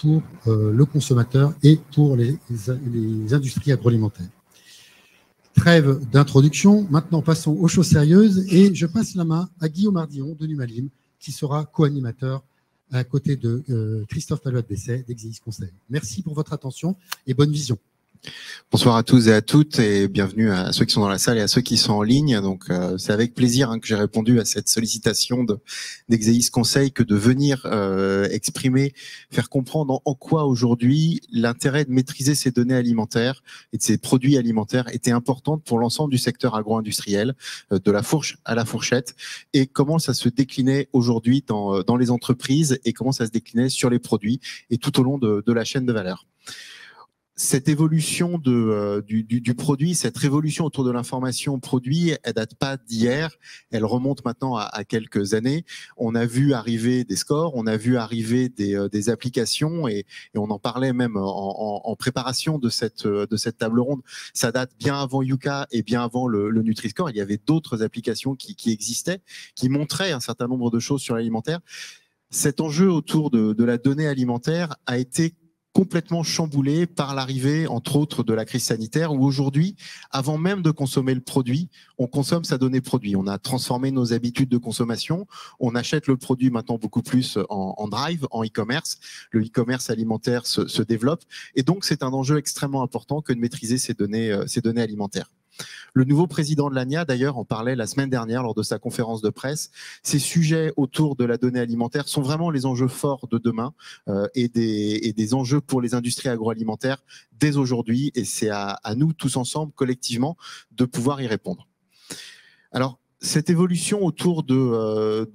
pour le consommateur et pour les industries agroalimentaires. Trêve d'introduction, maintenant passons aux choses sérieuses et je passe la main à Guillaume Ardillon de Numalim qui sera co-animateur à côté de Christophe Palouat-Besset d'Exeis Conseil. Merci pour votre attention et bonne vision. Bonsoir à tous et à toutes et bienvenue à ceux qui sont dans la salle et à ceux qui sont en ligne. Donc c'est avec plaisir que j'ai répondu à cette sollicitation d'Exeis Conseil que de venir exprimer, faire comprendre en quoi aujourd'hui l'intérêt de maîtriser ces données alimentaires et de ces produits alimentaires était important pour l'ensemble du secteur agro-industriel, de la fourche à la fourchette, et comment ça se déclinait aujourd'hui dans les entreprises et comment ça se déclinait sur les produits et tout au long de la chaîne de valeur. Cette évolution du produit, cette révolution autour de l'information produit, elle date pas d'hier, elle remonte maintenant à quelques années. On a vu arriver des scores, on a vu arriver des applications et on en parlait même en préparation de cette table ronde. Ça date bien avant Yuka et bien avant le Nutri-Score. Il y avait d'autres applications qui existaient, qui montraient un certain nombre de choses sur l'alimentaire. Cet enjeu autour de la donnée alimentaire a été complètement chamboulé par l'arrivée, entre autres, de la crise sanitaire, où aujourd'hui, avant même de consommer le produit, on consomme sa donnée produit. On a transformé nos habitudes de consommation, on achète le produit maintenant beaucoup plus en drive, en e-commerce. Le e-commerce alimentaire se développe, et donc c'est un enjeu extrêmement important que de maîtriser ces données alimentaires. Le nouveau président de l'ANIA, d'ailleurs, en parlait la semaine dernière lors de sa conférence de presse. Ces sujets autour de la donnée alimentaire sont vraiment les enjeux forts de demain et des enjeux pour les industries agroalimentaires dès aujourd'hui. Et c'est à nous, tous ensemble, collectivement, de pouvoir y répondre. Alors, cette évolution autour de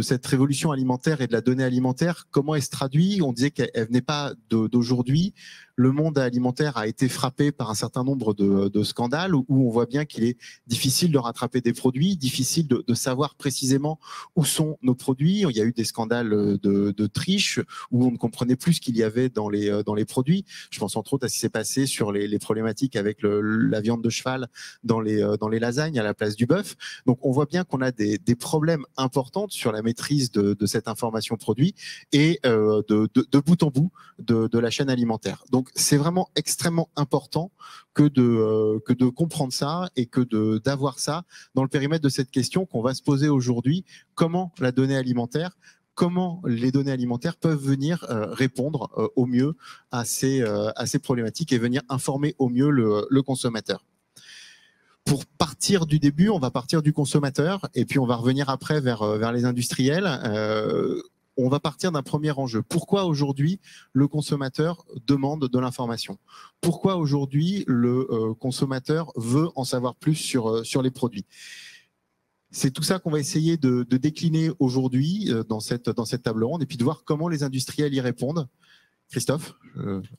cette révolution alimentaire et de la donnée alimentaire, comment elle se traduit? On disait qu'elle venait pas d'aujourd'hui. Le monde alimentaire a été frappé par un certain nombre de scandales où on voit bien qu'il est difficile de rattraper des produits, difficile de savoir précisément où sont nos produits. Il y a eu des scandales de triche où on ne comprenait plus ce qu'il y avait dans les produits. Je pense entre autres à ce qui s'est passé sur les problématiques avec la viande de cheval dans les lasagnes à la place du bœuf. Donc on voit bien qu'on a des problèmes importants sur la maîtrise de cette information produit et de bout en bout de la chaîne alimentaire. Donc c'est vraiment extrêmement important que de comprendre ça et que d'avoir ça dans le périmètre de cette question qu'on va se poser aujourd'hui. Comment la donnée alimentaire, comment les données alimentaires peuvent venir répondre au mieux à ces problématiques et venir informer au mieux le consommateur. Pour partir du début, on va partir du consommateur et puis on va revenir après vers les industriels. On va partir d'un premier enjeu. Pourquoi aujourd'hui le consommateur demande de l'information? Pourquoi aujourd'hui le consommateur veut en savoir plus sur les produits? C'est tout ça qu'on va essayer de décliner aujourd'hui dans cette table ronde et puis de voir comment les industriels y répondent. Christophe,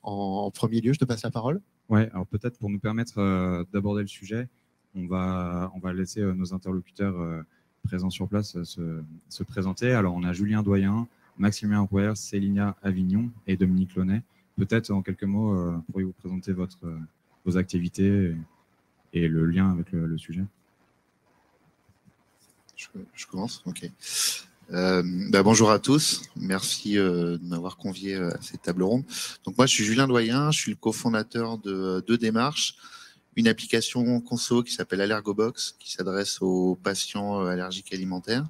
en premier lieu, je te passe la parole. Ouais, alors peut-être pour nous permettre d'aborder le sujet, on va laisser nos interlocuteurs présents sur place se présenter. Alors, on a Julien Doyen, Maximilien Rouer, Célinia Avignon et Dominique Launay. Peut-être, en quelques mots, pourriez-vous présenter vos activités et le lien avec le sujet? Je commence, ok. Bonjour à tous, merci de m'avoir convié à cette table ronde. Donc moi, je suis Julien Doyen, je suis le cofondateur de Deux Démarches, une application conso qui s'appelle Allergobox, qui s'adresse aux patients allergiques alimentaires,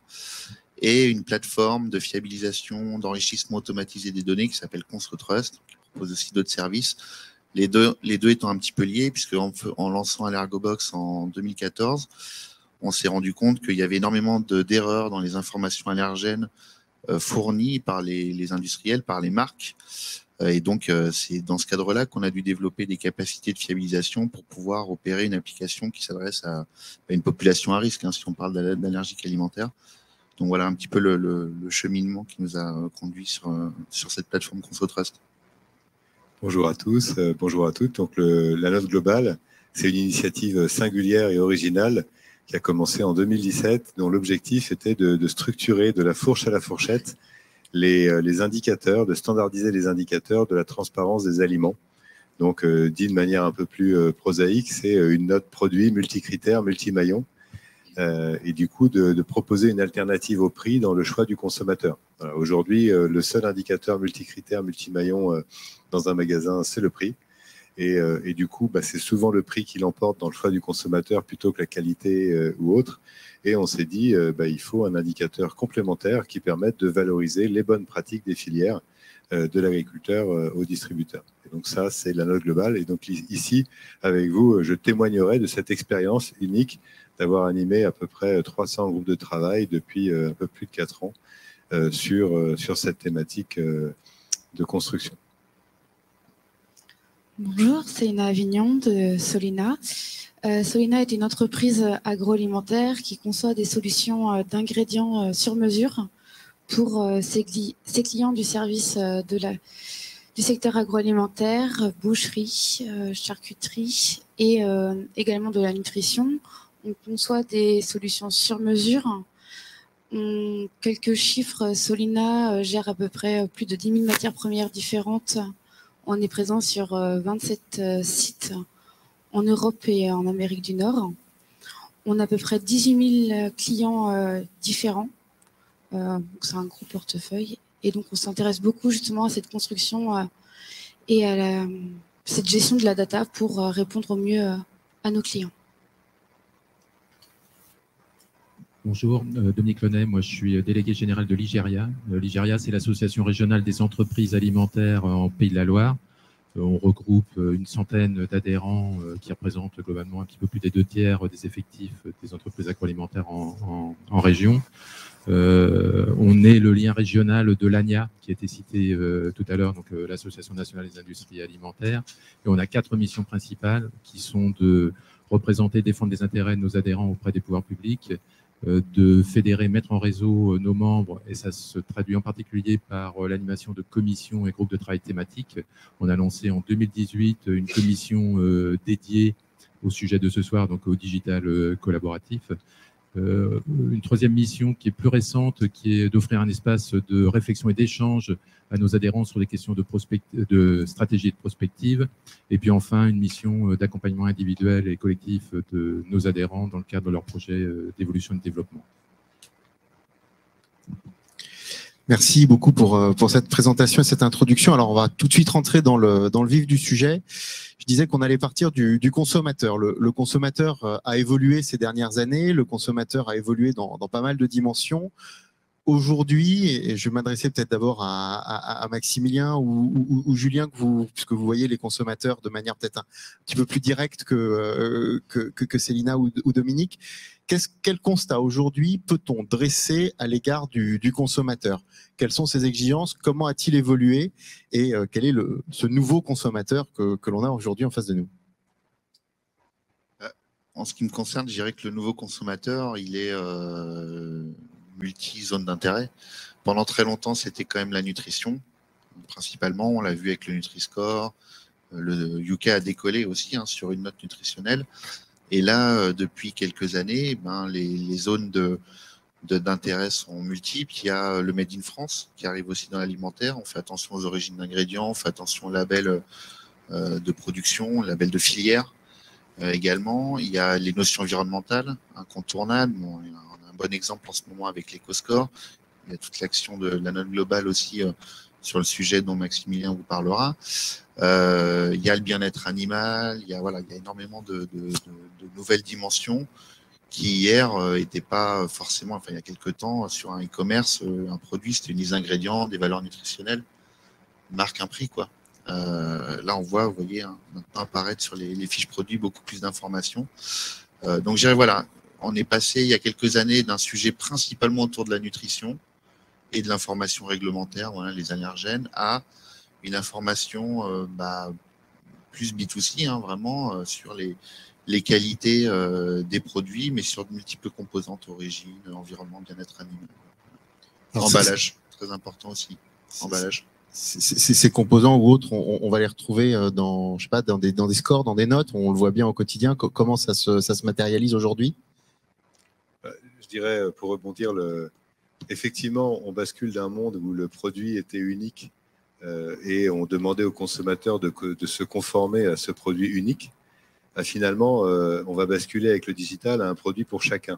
et une plateforme de fiabilisation, d'enrichissement automatisé des données qui s'appelle ConsoTrust, qui propose aussi d'autres services. Les deux étant un petit peu liés, puisque en lançant Allergobox en 2014, on s'est rendu compte qu'il y avait énormément d'erreurs dans les informations allergènes fournies par les industriels, par les marques. Et donc, c'est dans ce cadre-là qu'on a dû développer des capacités de fiabilisation pour pouvoir opérer une application qui s'adresse à une population à risque, si on parle d'allergiques alimentaires. Donc voilà un petit peu le cheminement qui nous a conduit sur cette plateforme ConsoTrust. Bonjour à tous, bonjour à toutes. Donc la note globale, c'est une initiative singulière et originale qui a commencé en 2017, dont l'objectif était de structurer de la fourche à la fourchette les indicateurs, de standardiser les indicateurs de la transparence des aliments. Donc, dit de manière un peu plus prosaïque, c'est une note produit multicritère, multimaillon, et du coup de proposer une alternative au prix dans le choix du consommateur. Voilà, aujourd'hui, le seul indicateur multicritère, multimaillon dans un magasin, c'est le prix. Et du coup, c'est souvent le prix qui l'emporte dans le choix du consommateur plutôt que la qualité ou autre. Et on s'est dit, il faut un indicateur complémentaire qui permette de valoriser les bonnes pratiques des filières de l'agriculteur au distributeur. Et donc ça, c'est la note globale. Et donc ici, avec vous, je témoignerai de cette expérience unique d'avoir animé à peu près 300 groupes de travail depuis un peu plus de 4 ans sur cette thématique de construction. Bonjour, c'est Ina Avignon de Solina. Solina est une entreprise agroalimentaire qui conçoit des solutions d'ingrédients sur mesure pour ses clients du service du secteur agroalimentaire, boucherie, charcuterie et également de la nutrition. On conçoit des solutions sur mesure. Quelques chiffres, Solina gère à peu près plus de 10 000 matières premières différentes. On est présent sur 27 sites en Europe et en Amérique du Nord. On a à peu près 18 000 clients différents. C'est un gros portefeuille. Et donc, on s'intéresse beaucoup justement à cette construction et à cette gestion de la data pour répondre au mieux à nos clients. Bonjour, Dominique Launay, moi je suis délégué général de l'IGERIA. L'IGERIA, c'est l'association régionale des entreprises alimentaires en Pays de la Loire. On regroupe une centaine d'adhérents qui représentent globalement un petit peu plus des 2/3 des effectifs des entreprises agroalimentaires en région. On est le lien régional de l'ANIA, qui a été cité tout à l'heure, donc l'Association nationale des industries alimentaires. Et on a 4 missions principales qui sont de représenter, défendre les intérêts de nos adhérents auprès des pouvoirs publics, de fédérer, mettre en réseau nos membres, et ça se traduit en particulier par l'animation de commissions et groupes de travail thématiques. On a lancé en 2018 une commission dédiée au sujet de ce soir, donc au digital collaboratif. Une troisième mission qui est plus récente, qui est d'offrir un espace de réflexion et d'échange à nos adhérents sur les questions de stratégie et de prospective. Et puis enfin, une mission d'accompagnement individuel et collectif de nos adhérents dans le cadre de leurs projets d'évolution et de développement. Merci beaucoup pour cette présentation et cette introduction. Alors, on va tout de suite rentrer dans le vif du sujet. Je disais qu'on allait partir du consommateur. Le consommateur a évolué ces dernières années. Le consommateur a évolué dans pas mal de dimensions. Aujourd'hui, et je vais m'adresser peut-être d'abord à Maximilien ou Julien, puisque vous voyez les consommateurs de manière peut-être un petit peu plus directe que Célina ou Dominique. Quel constat aujourd'hui peut-on dresser à l'égard du consommateur? Quelles sont ses exigences? Comment a-t-il évolué? Et quel est ce nouveau consommateur que l'on a aujourd'hui en face de nous? En ce qui me concerne, je dirais que le nouveau consommateur, il est multi-zone d'intérêt. Pendant très longtemps, c'était quand même la nutrition, principalement. On l'a vu avec le Nutri-Score. Le UK a décollé aussi sur une note nutritionnelle. Et là, depuis quelques années, les zones d'intérêt sont multiples. Il y a le Made in France qui arrive aussi dans l'alimentaire. On fait attention aux origines d'ingrédients, on fait attention au label de production, label de filière également. Il y a les notions environnementales incontournables. Bon, on a un bon exemple en ce moment avec l'EcoScore. Il y a toute l'action de la note globale aussi sur le sujet dont Maximilien vous parlera. Il y a le bien-être animal, il y a énormément de nouvelles dimensions qui hier n'étaient pas forcément, enfin il y a quelques temps sur un e-commerce, un produit c'était une liste d'ingrédients, des valeurs nutritionnelles, marque un prix quoi. Là on voit, vous voyez, maintenant apparaître sur les fiches produits beaucoup plus d'informations. Donc je dirais voilà, on est passé il y a quelques années d'un sujet principalement autour de la nutrition et de l'information réglementaire, voilà, les allergènes, à une information plus B2C, vraiment, sur les qualités des produits, mais sur de multiples composantes, origine, environnement, bien-être animal. Alors, emballage, très important aussi. Emballage. Ces composants ou autres, on va les retrouver dans, je sais pas, dans des scores, dans des notes, on le voit bien au quotidien. Comment ça se matérialise aujourd'hui? Je dirais, pour rebondir, effectivement, on bascule d'un monde où le produit était unique et on demandait aux consommateurs de se conformer à ce produit unique. Finalement, on va basculer avec le digital à un produit pour chacun.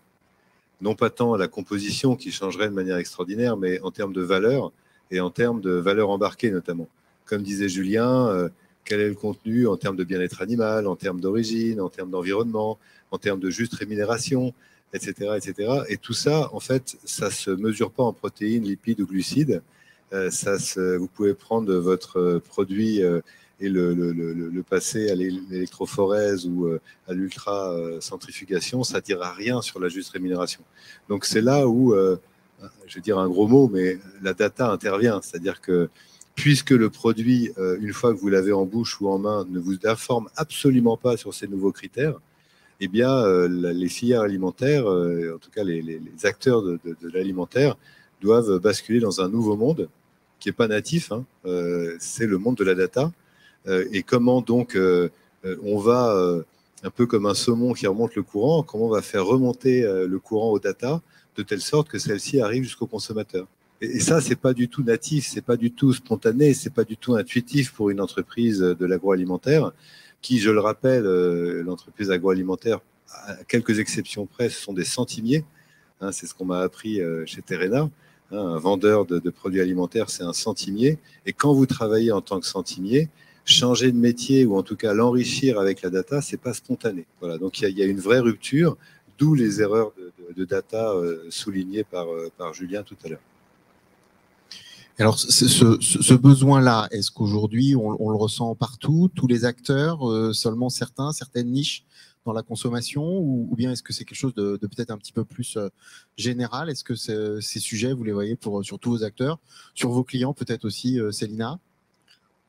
non pas tant la composition qui changerait de manière extraordinaire, mais en termes de valeur et en termes de valeur embarquée notamment. Comme disait Julien, quel est le contenu en termes de bien-être animal, en termes d'origine, en termes d'environnement, en termes de juste rémunération, etc., etc. Et tout ça, en fait, ça ne se mesure pas en protéines, lipides ou glucides. Vous pouvez prendre votre produit et le passer à l'électrophorèse ou à l'ultra-centrifugation, ça ne dira rien sur la juste rémunération. Donc c'est là où, je vais dire un gros mot, mais la data intervient. C'est-à-dire que puisque le produit, une fois que vous l'avez en bouche ou en main, ne vous informe absolument pas sur ces nouveaux critères, eh bien, les filières alimentaires, en tout cas les acteurs de l'alimentaire, doivent basculer dans un nouveau monde qui n'est pas natif, hein, c'est le monde de la data. Et comment donc on va, un peu comme un saumon qui remonte le courant, comment on va faire remonter le courant aux data de telle sorte que celle-ci arrive jusqu'au consommateur. Et ça, c'est pas du tout natif, c'est pas du tout spontané, c'est pas du tout intuitif pour une entreprise de l'agroalimentaire qui, je le rappelle, l'entreprise agroalimentaire, à quelques exceptions près, ce sont des centimiers. Hein, c'est ce qu'on m'a appris chez Terrena. Hein, un vendeur de produits alimentaires, c'est un centimier. Et quand vous travaillez en tant que centimier, changer de métier ou en tout cas l'enrichir avec la data, c'est pas spontané. Voilà, donc il y a une vraie rupture, d'où les erreurs de data soulignées par Julien tout à l'heure. Alors, ce besoin-là, est-ce qu'aujourd'hui, on le ressent partout, tous les acteurs, seulement certaines niches dans la consommation, ou bien est-ce que c'est quelque chose de peut-être un petit peu plus général? Est-ce que ces sujets, vous les voyez sur tous vos acteurs, sur vos clients peut-être aussi, Célina?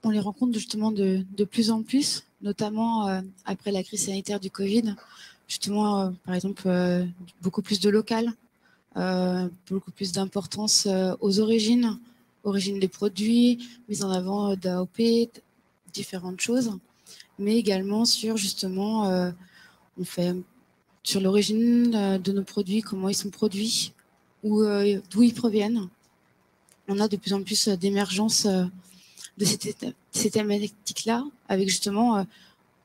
On les rencontre justement de plus en plus, notamment après la crise sanitaire du Covid. Justement, par exemple, beaucoup plus de local, beaucoup plus d'importance aux origines des produits, mise en avant d'AOP, différentes choses, mais également sur justement, on fait sur l'origine de nos produits, comment ils sont produits, ou d'où ils proviennent. On a de plus en plus d'émergence de ces thématiques-là, avec justement,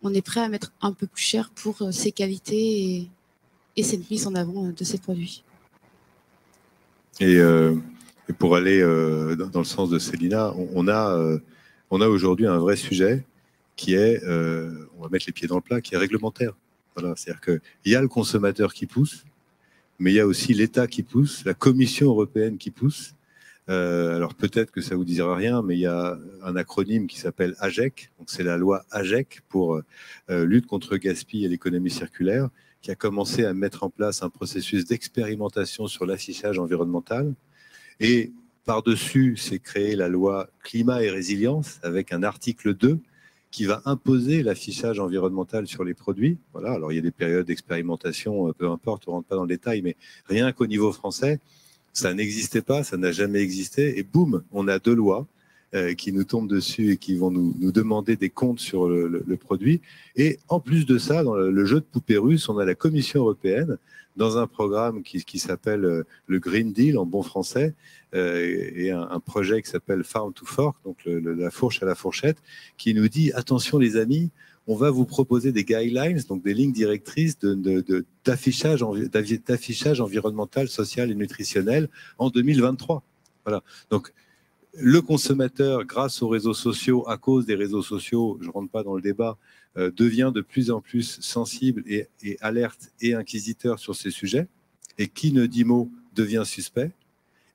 on est prêt à mettre un peu plus cher pour ces qualités et cette mise en avant de ces produits. Et pour aller dans le sens de Célina, on a aujourd'hui un vrai sujet qui est, on va mettre les pieds dans le plat, qui est réglementaire. Voilà, c'est-à-dire qu'il y a le consommateur qui pousse, mais il y a aussi l'État qui pousse, la Commission européenne qui pousse. Alors peut-être que ça vous dira rien, mais il y a un acronyme qui s'appelle AGEC, donc c'est la loi AGEC pour lutte contre le gaspillage et l'économie circulaire, qui a commencé à mettre en place un processus d'expérimentation sur l'affichage environnemental. Et par-dessus, c'est créé la loi climat et résilience avec un article 2 qui va imposer l'affichage environnemental sur les produits. Voilà, alors il y a des périodes d'expérimentation, peu importe, on ne rentre pas dans le détail, mais rien qu'au niveau français, ça n'existait pas, ça n'a jamais existé. Et boum, on a 2 lois qui nous tombent dessus et qui vont nous demander des comptes sur le produit. Et en plus de ça, dans le jeu de poupée russe, on a la Commission européenne dans un programme qui s'appelle le Green Deal en bon français et un projet qui s'appelle Farm to Fork, donc la fourche à la fourchette, qui nous dit attention les amis, on va vous proposer des guidelines, donc des lignes directrices d'affichage environnemental, social et nutritionnel en 2023. Voilà. Donc, le consommateur, grâce aux réseaux sociaux, à cause des réseaux sociaux, je ne rentre pas dans le débat, devient de plus en plus sensible et alerte et inquisiteur sur ces sujets. Et qui ne dit mot devient suspect.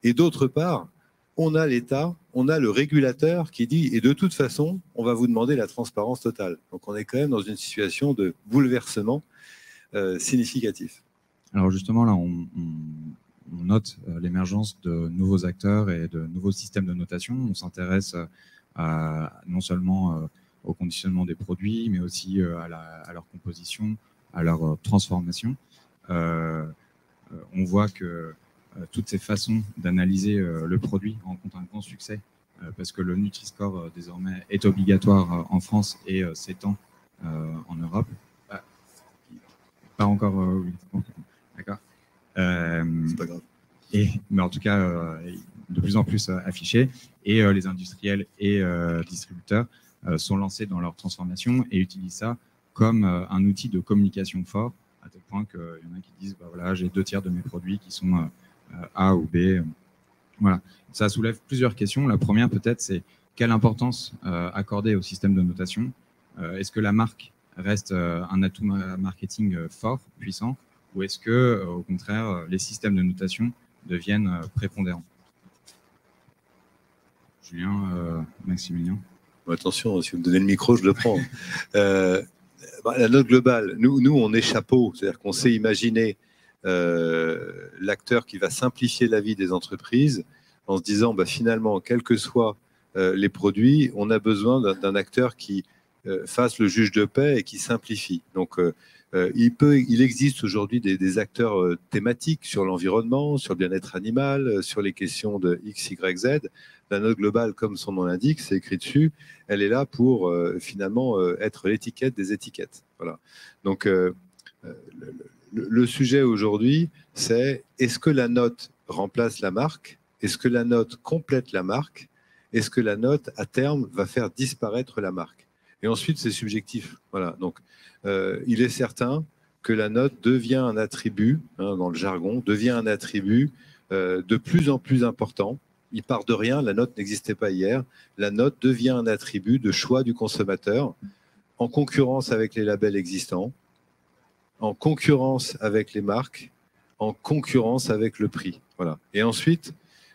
Et d'autre part, on a l'État, on a le régulateur qui dit, et de toute façon, on va vous demander la transparence totale. Donc on est quand même dans une situation de bouleversement significatif. Alors justement, là, on note l'émergence de nouveaux acteurs et de nouveaux systèmes de notation. On s'intéresse non seulement au conditionnement des produits, mais aussi à leur composition, à leur transformation. On voit que toutes ces façons d'analyser le produit rencontrent un grand succès parce que le Nutri-Score désormais est obligatoire en France et s'étend en Europe. Pas encore, oui. D'accord. C'est pas grave. Mais en tout cas, de plus en plus affiché. Et les industriels et distributeurs sont lancés dans leur transformation et utilisent ça comme un outil de communication fort à tel point qu'il y en a qui disent bah, voilà, j'ai 2/3 de mes produits qui sont A ou B. Voilà. Ça soulève plusieurs questions. La première, peut-être, c'est quelle importance accorder au système de notation? Est-ce que la marque reste un atout marketing fort, puissant, ou est-ce que, au contraire, les systèmes de notation deviennent prépondérants? Julien, Maximilien. Bon, attention, si vous me donnez le micro, je le prends. La note globale, nous, on est chapeau, c'est-à-dire qu'on sait imaginer l'acteur qui va simplifier la vie des entreprises en se disant, bah, finalement, quels que soient les produits, on a besoin d'un acteur qui fasse le juge de paix et qui simplifie. Donc, il existe aujourd'hui des acteurs thématiques sur l'environnement, sur le bien-être animal, sur les questions de X, Y, Z. La note globale, comme son nom l'indique, c'est écrit dessus, elle est là pour finalement être l'étiquette des étiquettes. Voilà. Donc, le sujet aujourd'hui, c'est est-ce que la note remplace la marque? Est-ce que la note complète la marque? Est-ce que la note, à terme, va faire disparaître la marque? Et ensuite, c'est subjectif. Voilà. Donc, il est certain que la note devient un attribut, dans le jargon, devient un attribut de plus en plus important. Il part de rien, la note n'existait pas hier. La note devient un attribut de choix du consommateur en concurrence avec les labels existants, en concurrence avec les marques, en concurrence avec le prix. Voilà. Et ensuite,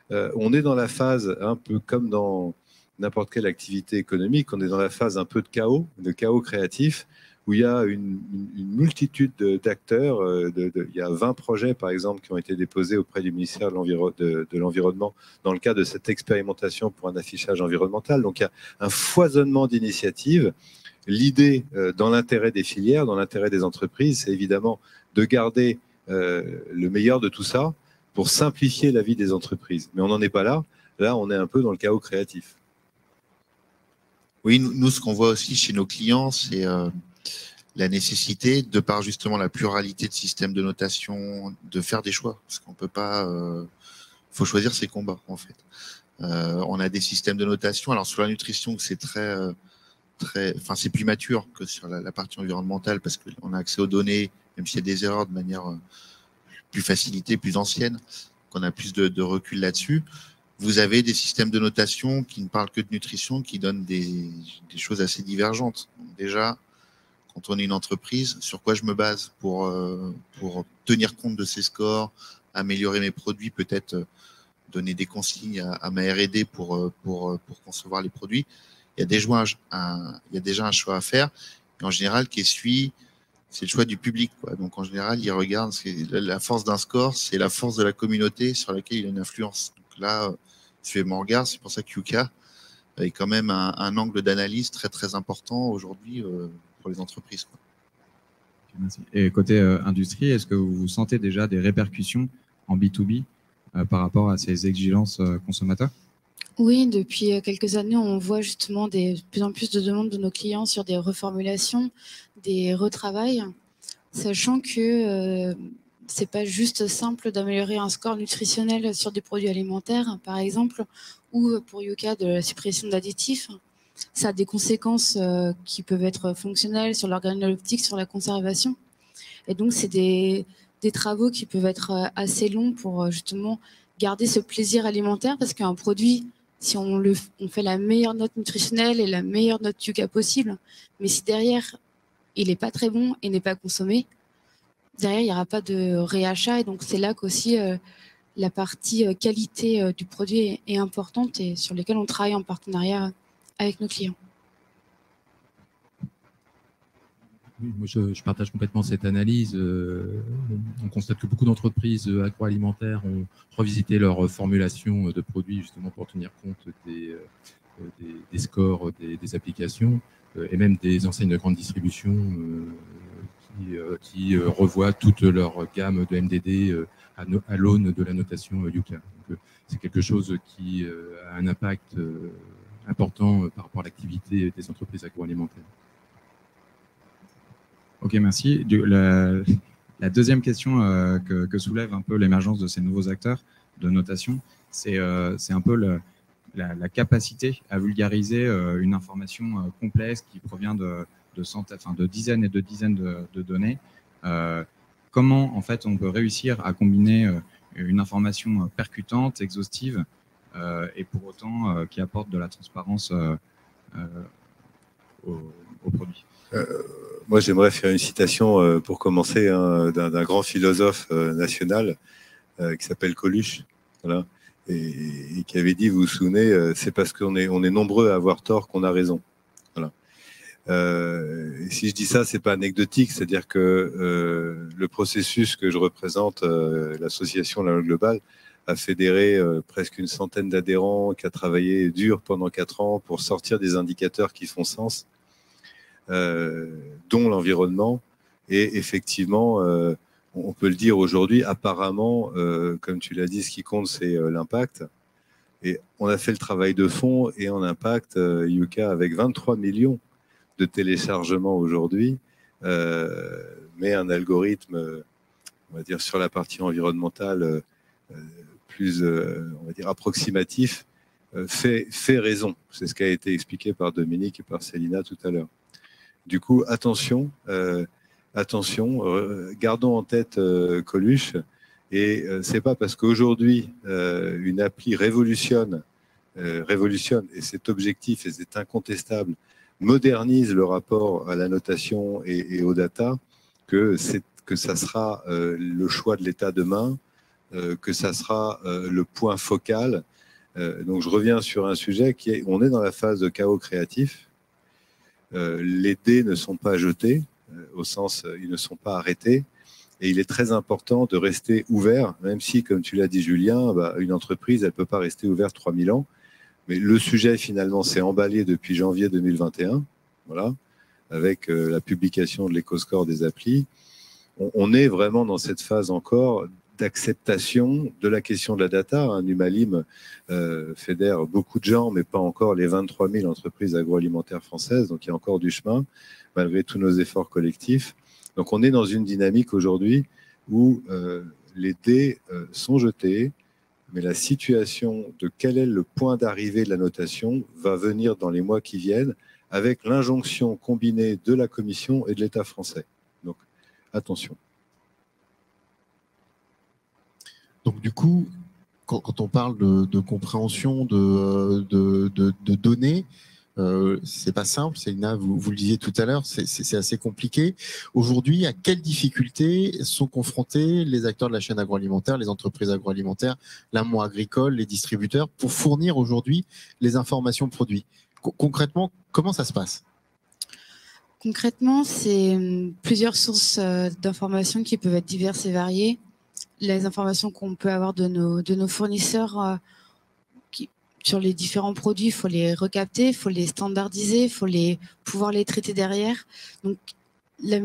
on est dans la phase, un peu comme dans n'importe quelle activité économique, on est dans la phase un peu de chaos créatif, où il y a une multitude d'acteurs. Il y a 20 projets, par exemple, qui ont été déposés auprès du ministère de l'Environnement dans le cadre de cette expérimentation pour un affichage environnemental. Donc, il y a un foisonnement d'initiatives. L'idée, dans l'intérêt des filières, dans l'intérêt des entreprises, c'est évidemment de garder le meilleur de tout ça pour simplifier la vie des entreprises. Mais on n'en est pas là. Là, on est un peu dans le chaos créatif. Oui, nous, ce qu'on voit aussi chez nos clients, c'est la nécessité, de par justement la pluralité de systèmes de notation, de faire des choix. Parce qu'on peut pas... faut choisir ses combats, en fait. On a des systèmes de notation. Alors, sur la nutrition, c'est enfin, c'est plus mature que sur la partie environnementale parce qu'on a accès aux données, même s'il y a des erreurs de manière plus facilitée, plus ancienne, qu'on a plus de recul là-dessus. Vous avez des systèmes de notation qui ne parlent que de nutrition, qui donnent des choses assez divergentes. Donc déjà, quand on est une entreprise, sur quoi je me base pour tenir compte de ces scores, améliorer mes produits, peut-être donner des consignes à ma R&D pour concevoir les produits. Il y a déjà un choix à faire. Et en général, qui suit, c'est le choix du public, quoi. Donc, en général, il regarde, la force d'un score, c'est la force de la communauté sur laquelle il a une influence. Donc là, je fais mon regard, c'est pour ça que Yuka a quand même un angle d'analyse très, très important aujourd'hui pour les entreprises, quoi. Merci. Et côté industrie, est-ce que vous sentez déjà des répercussions en B2B par rapport à ces exigences consommateurs? Oui, depuis quelques années, on voit justement de plus en plus de demandes de nos clients sur des reformulations, des retravails, sachant que c'est pas juste simple d'améliorer un score nutritionnel sur des produits alimentaires, par exemple, ou pour Yuka de la suppression d'additifs. Ça a des conséquences qui peuvent être fonctionnelles sur l'organoleptique, sur la conservation. Et donc, c'est des travaux qui peuvent être assez longs pour justement garder ce plaisir alimentaire, parce qu'un produit, si on fait la meilleure note nutritionnelle et la meilleure note Yuka possible, mais si derrière, il n'est pas très bon et n'est pas consommé, derrière, il n'y aura pas de réachat. Et donc, c'est là qu'aussi la partie qualité du produit est importante et sur lesquelles on travaille en partenariat avec nos clients. Oui, moi je partage complètement cette analyse. On constate que beaucoup d'entreprises agroalimentaires ont revisité leur formulation de produits justement pour tenir compte des scores des applications et même des enseignes de grande distribution qui revoient toute leur gamme de MDD à l'aune de la notation Yuka. C'est quelque chose qui a un impact important par rapport à l'activité des entreprises agroalimentaires. Ok, merci. La deuxième question que soulève un peu l'émergence de ces nouveaux acteurs de notation, c'est un peu la capacité à vulgariser une information complexe qui provient de dizaines et de dizaines de données. comment en fait on peut réussir à combiner une information percutante, exhaustive, et pour autant qui apporte de la transparence au produit. Moi, j'aimerais faire une citation pour commencer d'un grand philosophe national qui s'appelle Coluche, voilà, et qui avait dit, vous vous souvenez, c'est parce qu'on est nombreux à avoir tort qu'on a raison. Voilà. Et si je dis ça, c'est pas anecdotique, c'est-à-dire que le processus que je représente, l'association La Loi Globale, a fédéré presque une centaine d'adhérents, qui a travaillé dur pendant 4 ans pour sortir des indicateurs qui font sens, dont l'environnement. Et effectivement, on peut le dire aujourd'hui, apparemment, comme tu l'as dit, ce qui compte, c'est l'impact. Et on a fait le travail de fond et en impact, Yuka, avec 23 millions de téléchargements aujourd'hui, mais un algorithme, on va dire, sur la partie environnementale plus, on va dire, approximatif, fait raison. C'est ce qui a été expliqué par Dominique et par Célina tout à l'heure. Du coup, attention, gardons en tête Coluche. Et c'est pas parce qu'aujourd'hui une appli révolutionne, et c'est objectif et c'est incontestable, modernise le rapport à la notation et aux data, que ça sera le choix de l'État demain, que ça sera le point focal. Donc je reviens sur un sujet qui est, on est dans la phase de chaos créatif. Les dés ne sont pas jetés, au sens ils ne sont pas arrêtés. Et il est très important de rester ouvert, même si, comme tu l'as dit Julien, une entreprise, elle ne peut pas rester ouverte 3000 ans. Mais le sujet, finalement, s'est emballé depuis janvier 2021, voilà, avec la publication de l'éco-score des applis. On est vraiment dans cette phase encore d'acceptation de la question de la data. Numalim fédère beaucoup de gens, mais pas encore les 23 000 entreprises agroalimentaires françaises. Donc, il y a encore du chemin, malgré tous nos efforts collectifs. Donc, on est dans une dynamique aujourd'hui où les dés sont jetés, mais la situation de quel est le point d'arrivée de la notation va venir dans les mois qui viennent avec l'injonction combinée de la Commission et de l'État français. Donc, attention. Donc, du coup, quand on parle de compréhension de données, c'est pas simple, Célina, vous le disiez tout à l'heure, c'est assez compliqué. Aujourd'hui, à quelles difficultés sont confrontés les acteurs de la chaîne agroalimentaire, les entreprises agroalimentaires, l'amont agricole, les distributeurs, pour fournir aujourd'hui les informations produits? Concrètement, comment ça se passe? Concrètement, c'est plusieurs sources d'informations qui peuvent être diverses et variées. Les informations qu'on peut avoir de nos fournisseurs sur les différents produits, il faut les recapter, il faut les standardiser, il faut pouvoir les traiter derrière. Donc, la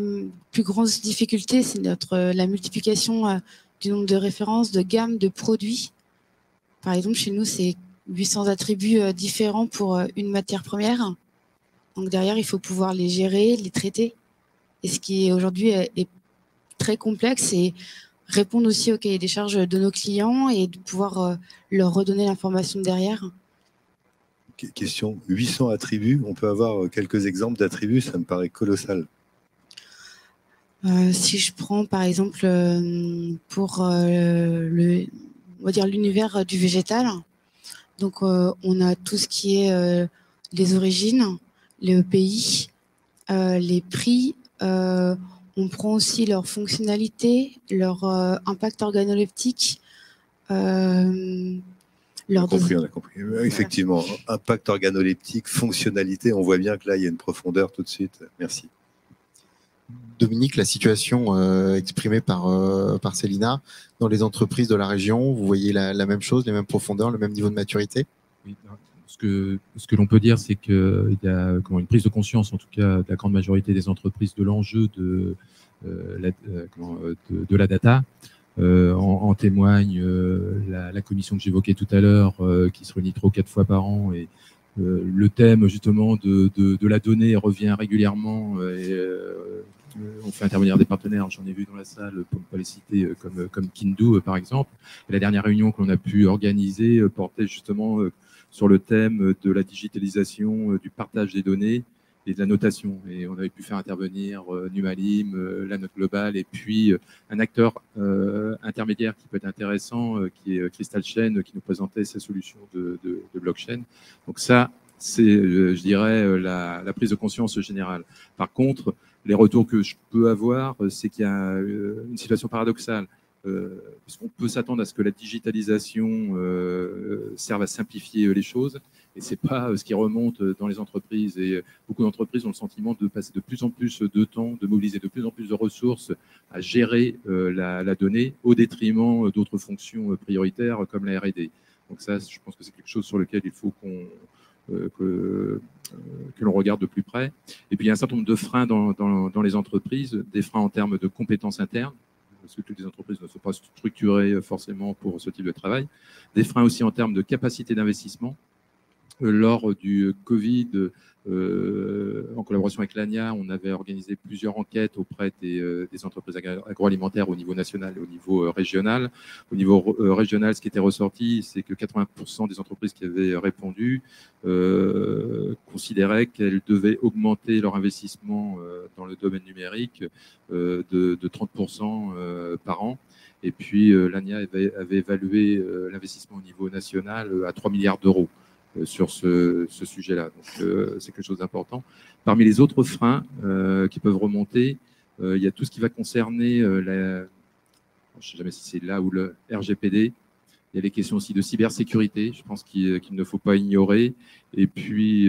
plus grosse difficulté, c'est la multiplication du nombre de références, de gammes, de produits. Par exemple, chez nous, c'est 800 attributs différents pour une matière première. Donc, derrière, il faut pouvoir les gérer, les traiter. Et ce qui aujourd'hui est très complexe, c'est répondre aussi au cahier des charges de nos clients et de pouvoir leur redonner l'information derrière. Question, 800 attributs, on peut avoir quelques exemples d'attributs, ça me paraît colossal. Si je prends par exemple pour on va dire l'univers du végétal, donc on a tout ce qui est les origines, les EPI, les prix, on prend aussi leur fonctionnalité, leur impact organoleptique. On a compris. Effectivement, impact organoleptique, fonctionnalité, on voit bien que là, il y a une profondeur tout de suite. Merci. Dominique, la situation exprimée par Célina, dans les entreprises de la région, vous voyez la même chose, les mêmes profondeurs, le même niveau de maturité? Oui, ce que l'on peut dire, c'est qu'il y a une prise de conscience, en tout cas de la grande majorité des entreprises, de l'enjeu de la data. En témoigne la commission que j'évoquais tout à l'heure, qui se réunit 3 ou 4 fois par an, et le thème justement de la donnée revient régulièrement. On fait intervenir des partenaires, j'en ai vu dans la salle, pour ne pas les citer, comme Kindu par exemple. Et la dernière réunion que l'on a pu organiser portait justement sur le thème de la digitalisation, du partage des données et de la notation. Et on avait pu faire intervenir Numalim, la note globale, et puis un acteur intermédiaire qui peut être intéressant, qui est Crystal Chain, qui nous présentait ses solutions de blockchain. Donc ça, c'est, je dirais, la prise de conscience générale. Par contre, les retours que je peux avoir, c'est qu'il y a une situation paradoxale. Puisqu'on peut s'attendre à ce que la digitalisation serve à simplifier les choses, et c'est pas ce qui remonte dans les entreprises. Et beaucoup d'entreprises ont le sentiment de passer de plus en plus de temps, de mobiliser de plus en plus de ressources à gérer la donnée au détriment d'autres fonctions prioritaires comme la R&D. Donc ça, je pense que c'est quelque chose sur lequel il faut que l'on regarde de plus près. Et puis il y a un certain nombre de freins dans les entreprises, des freins en termes de compétences internes, parce que toutes les entreprises ne sont pas structurées forcément pour ce type de travail. Des freins aussi en termes de capacité d'investissement. Lors du Covid, en collaboration avec l'ANIA, on avait organisé plusieurs enquêtes auprès des entreprises agroalimentaires au niveau national et au niveau régional. Au niveau régional, ce qui était ressorti, c'est que 80% des entreprises qui avaient répondu considéraient qu'elles devaient augmenter leur investissement dans le domaine numérique de 30% par an. Et puis, l'ANIA avait évalué l'investissement au niveau national à 3 milliards d'euros sur ce sujet-là. Donc, c'est quelque chose d'important. Parmi les autres freins qui peuvent remonter, il y a tout ce qui va concerner je ne sais jamais si c'est là ou le RGPD. Il y a les questions aussi de cybersécurité, je pense qu'il ne faut pas ignorer. Et puis,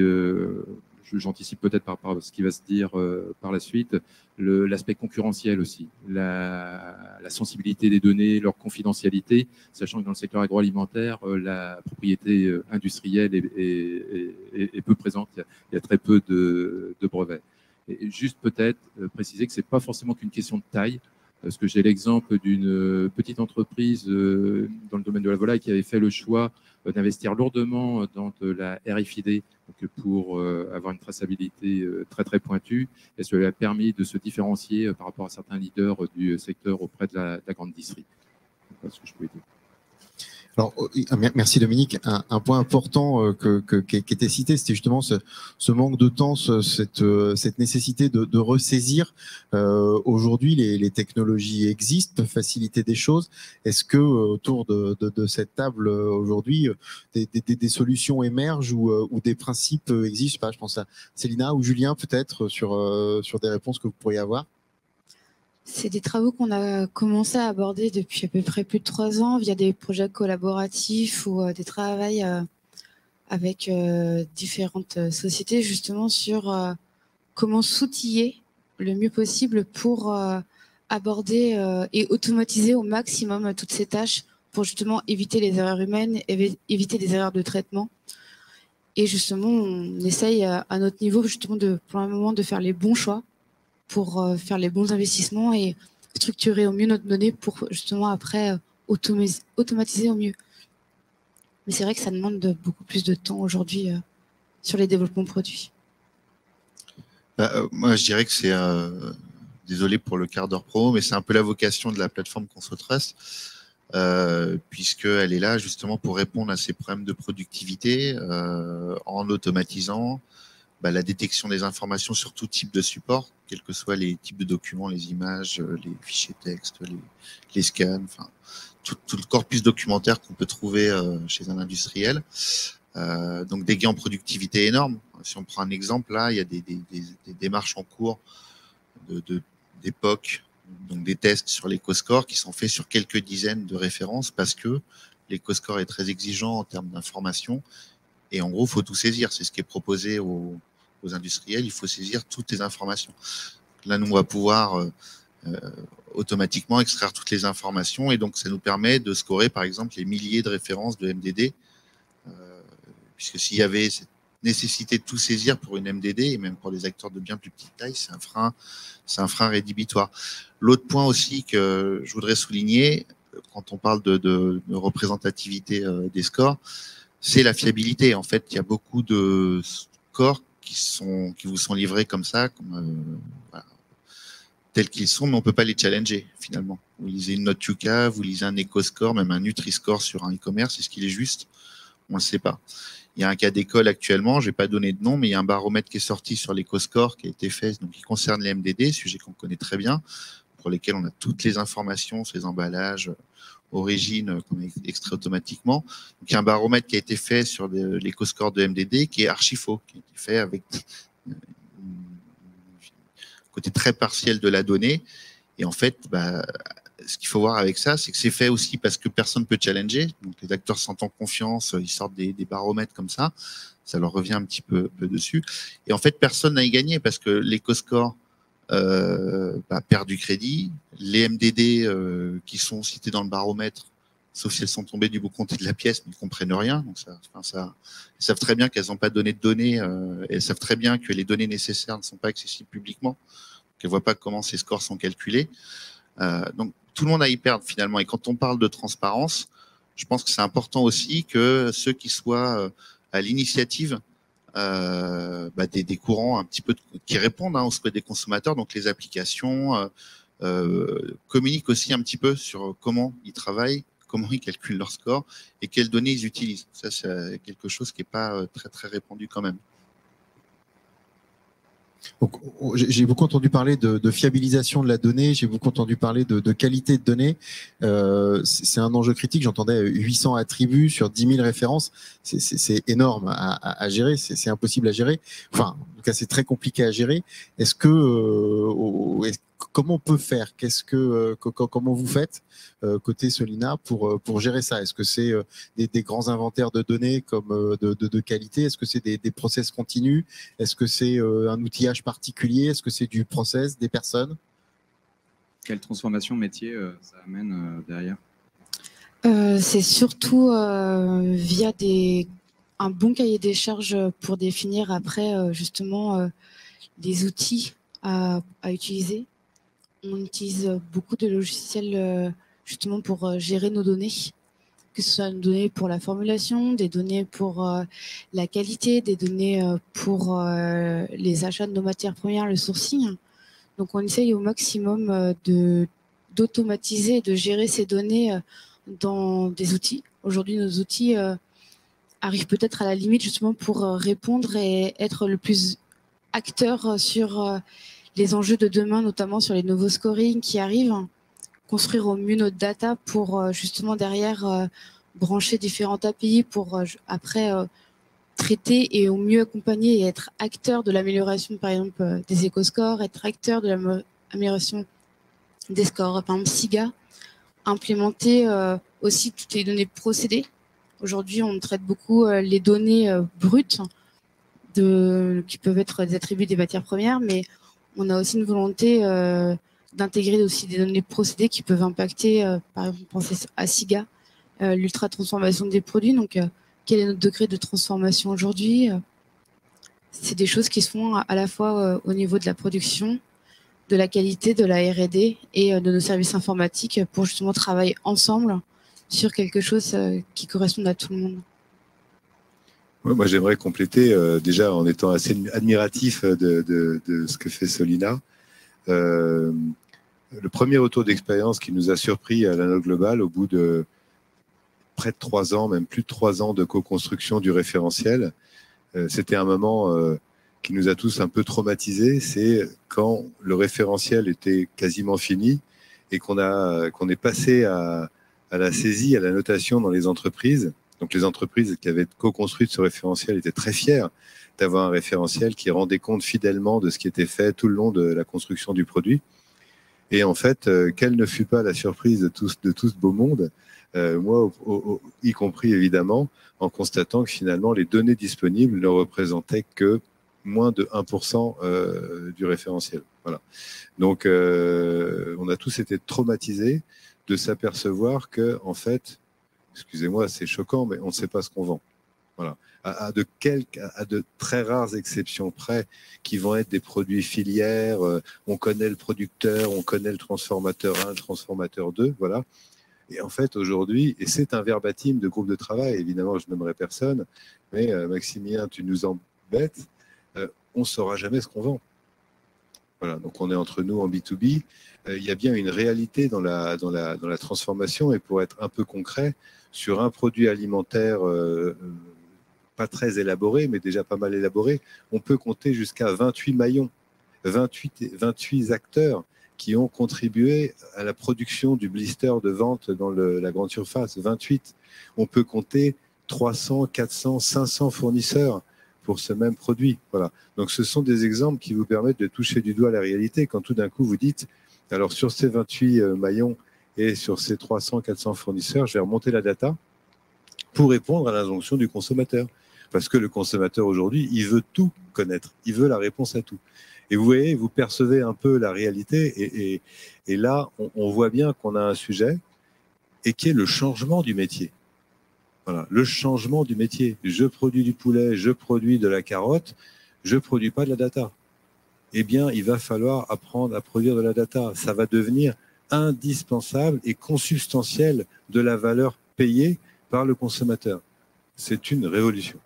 j'anticipe peut-être par rapport à ce qui va se dire par la suite, l'aspect concurrentiel aussi, la sensibilité des données, leur confidentialité, sachant que dans le secteur agroalimentaire, la propriété industrielle est peu présente, il y a très peu de brevets. Et juste peut-être préciser que ce n'est pas forcément qu'une question de taille, parce que j'ai l'exemple d'une petite entreprise dans le domaine de la volaille qui avait fait le choix d'investir lourdement dans de la RFID pour avoir une traçabilité très très pointue, et ça lui a permis de se différencier par rapport à certains leaders du secteur auprès de la grande distrie. Voilà ce que je pouvais dire. Alors, merci Dominique. Un point important qui était cité, c'était justement ce manque de temps, cette nécessité de ressaisir. Aujourd'hui, les technologies existent, peuvent faciliter des choses. Est-ce que autour de cette table aujourd'hui, des solutions émergent ou des principes existent? Je sais pas, je pense à Célina ou Julien peut-être sur des réponses que vous pourriez avoir. C'est des travaux qu'on a commencé à aborder depuis à peu près plus de 3 ans via des projets collaboratifs ou des travails avec différentes sociétés justement sur comment s'outiller le mieux possible pour aborder et automatiser au maximum toutes ces tâches pour justement éviter les erreurs humaines, éviter les erreurs de traitement. Et justement, on essaye à notre niveau justement pour un moment de faire les bons choix pour faire les bons investissements et structurer au mieux notre donnée pour justement après automatiser au mieux. Mais c'est vrai que ça demande beaucoup plus de temps aujourd'hui sur les développements produits. Moi, je dirais que c'est, désolé pour le quart d'heure pro, mais c'est un peu la vocation de la plateforme ConsoTrust, puisqu'elle est là justement pour répondre à ces problèmes de productivité en automatisant la détection des informations sur tout type de support, quels que soient les types de documents, les images, les fichiers texte, les scans, enfin tout le corpus documentaire qu'on peut trouver chez un industriel. Donc des gains en productivité énormes. Si on prend un exemple, là, il y a des démarches en cours d'époque, donc des tests sur l'EcoScore qui sont faits sur quelques dizaines de références parce que l'EcoScore est très exigeant en termes d'information. Et en gros, il faut tout saisir. C'est ce qui est proposé aux industriels. Il faut saisir toutes les informations. Là, nous, on va pouvoir automatiquement extraire toutes les informations. Et donc, ça nous permet de scorer, par exemple, les milliers de références de MDD. Puisque s'il y avait cette nécessité de tout saisir pour une MDD, et même pour des acteurs de bien plus petite taille, c'est un frein rédhibitoire. L'autre point aussi que je voudrais souligner, quand on parle de représentativité des scores, c'est la fiabilité. En fait, il y a beaucoup de scores qui vous sont livrés comme ça, voilà, tels qu'ils sont, mais on ne peut pas les challenger finalement. Vous lisez une note Yuka, vous lisez un EcoScore, même un Nutri-Score sur un e-commerce, est-ce qu'il est juste? On ne le sait pas. Il y a un cas d'école actuellement, je ne vais pas donner de nom, mais il y a un baromètre qui est sorti sur l'éco-score qui a été fait, donc qui concerne les MDD, sujet qu'on connaît très bien, pour lesquels on a toutes les informations sur les emballages, origine qu'on extrait automatiquement. Donc, il y a un baromètre qui a été fait sur l'éco-score de MDD qui est archi faux, qui a été fait avec un côté très partiel de la donnée. Et en fait, ce qu'il faut voir avec ça, c'est que c'est fait aussi parce que personne ne peut challenger. Donc, les acteurs se sentent en confiance, ils sortent des baromètres comme ça. Ça leur revient un petit peu dessus. Et en fait, personne n'a y gagné parce que l'éco-score perd du crédit. Les MDD qui sont cités dans le baromètre, sauf si elles sont tombées du bout côté de la pièce, mais ils ne comprennent rien. Donc elles savent très bien qu'elles n'ont pas donné de données. Elles savent très bien que les données nécessaires ne sont pas accessibles publiquement. Qu'elles ne voient pas comment ces scores sont calculés. Donc tout le monde a y perdre finalement. Et quand on parle de transparence, je pense que c'est important aussi que ceux qui soient à l'initiative des courants un petit peu qui répondent aux souhaits des consommateurs, donc les applications communiquent aussi un petit peu sur comment ils travaillent, comment ils calculent leur score et quelles données ils utilisent. Ça, c'est quelque chose qui n'est pas très très répandu quand même. J'ai beaucoup entendu parler de fiabilisation de la donnée, j'ai beaucoup entendu parler de qualité de données. C'est un enjeu critique, j'entendais 800 attributs sur 10 000 références, c'est énorme à gérer, c'est impossible à gérer. Enfin, en tout cas, c'est très compliqué à gérer. Comment on peut faire? Comment vous faites côté Solina pour gérer ça? Est-ce que c'est des grands inventaires de données comme de qualité? Est-ce que c'est des process continus? Est-ce que c'est un outillage particulier? Est-ce que c'est du process, des personnes? Quelle transformation métier ça amène derrière? C'est surtout via un bon cahier des charges pour définir après justement des outils à utiliser. On utilise beaucoup de logiciels justement pour gérer nos données, que ce soit nos données pour la formulation, des données pour la qualité, des données pour les achats de nos matières premières, le sourcing. Donc on essaye au maximum d'automatiser et de gérer ces données dans des outils. Aujourd'hui, nos outils arrivent peut-être à la limite justement pour répondre et être le plus acteur sur les enjeux de demain, notamment sur les nouveaux scoring qui arrivent, construire au mieux notre data pour justement derrière brancher différents API pour après traiter et au mieux accompagner et être acteur de l'amélioration, par exemple, des éco-scores, être acteur de l'amélioration des scores. Par exemple, SIGA, implémenter aussi toutes les données procédées. Aujourd'hui, on traite beaucoup les données brutes qui peuvent être des attributs des matières premières, mais on a aussi une volonté d'intégrer aussi des données procédées qui peuvent impacter, par exemple, penser à SIGA, l'ultra-transformation des produits. Donc, quel est notre degré de transformation aujourd'hui? C'est des choses qui se font à la fois au niveau de la production, de la qualité, de la R&D et de nos services informatiques pour justement travailler ensemble sur quelque chose qui corresponde à tout le monde. Ouais, moi, j'aimerais compléter déjà en étant assez admiratif de ce que fait Solina. Le premier retour d'expérience qui nous a surpris à l'Anode Global au bout de près de 3 ans, même plus de 3 ans de co-construction du référentiel, c'était un moment qui nous a tous un peu traumatisés. C'est quand le référentiel était quasiment fini et qu'on est passé à la saisie, à la notation dans les entreprises. Donc les entreprises qui avaient co-construit ce référentiel étaient très fières d'avoir un référentiel qui rendait compte fidèlement de ce qui était fait tout le long de la construction du produit. Et en fait, quelle ne fut pas la surprise de tout ce beau monde, moi y compris évidemment, en constatant que finalement les données disponibles ne représentaient que moins de 1% du référentiel. Voilà. Donc on a tous été traumatisés de s'apercevoir que, en fait, excusez-moi, c'est choquant, mais on ne sait pas ce qu'on vend. Voilà. À de très rares exceptions près, qui vont être des produits filières, on connaît le producteur, on connaît le transformateur 1, le transformateur 2, voilà. Et en fait, aujourd'hui, et c'est un verbatim de groupe de travail, évidemment, je n'aimerais personne, mais Maximilien, tu nous embêtes, on ne saura jamais ce qu'on vend. Voilà, donc on est entre nous en B2B. Il y a bien une réalité dans la transformation, et pour être un peu concret, sur un produit alimentaire pas très élaboré, mais déjà pas mal élaboré. On peut compter jusqu'à 28 maillons, 28 acteurs qui ont contribué à la production du blister de vente dans la grande surface, 28. On peut compter 300, 400, 500 fournisseurs pour ce même produit. Voilà. Donc ce sont des exemples qui vous permettent de toucher du doigt la réalité quand tout d'un coup vous dites, alors sur ces 28 maillons et sur ces 300, 400 fournisseurs, je vais remonter la data pour répondre à l'injonction du consommateur. Parce que le consommateur aujourd'hui, il veut tout connaître, il veut la réponse à tout. Et vous voyez, vous percevez un peu la réalité et là, on voit bien qu'on a un sujet et qui est le changement du métier. Voilà, le changement du métier. Je produis du poulet, je produis de la carotte, je ne produis pas de la data. Eh bien, il va falloir apprendre à produire de la data. Ça va devenir indispensable et consubstantiel de la valeur payée par le consommateur. C'est une révolution.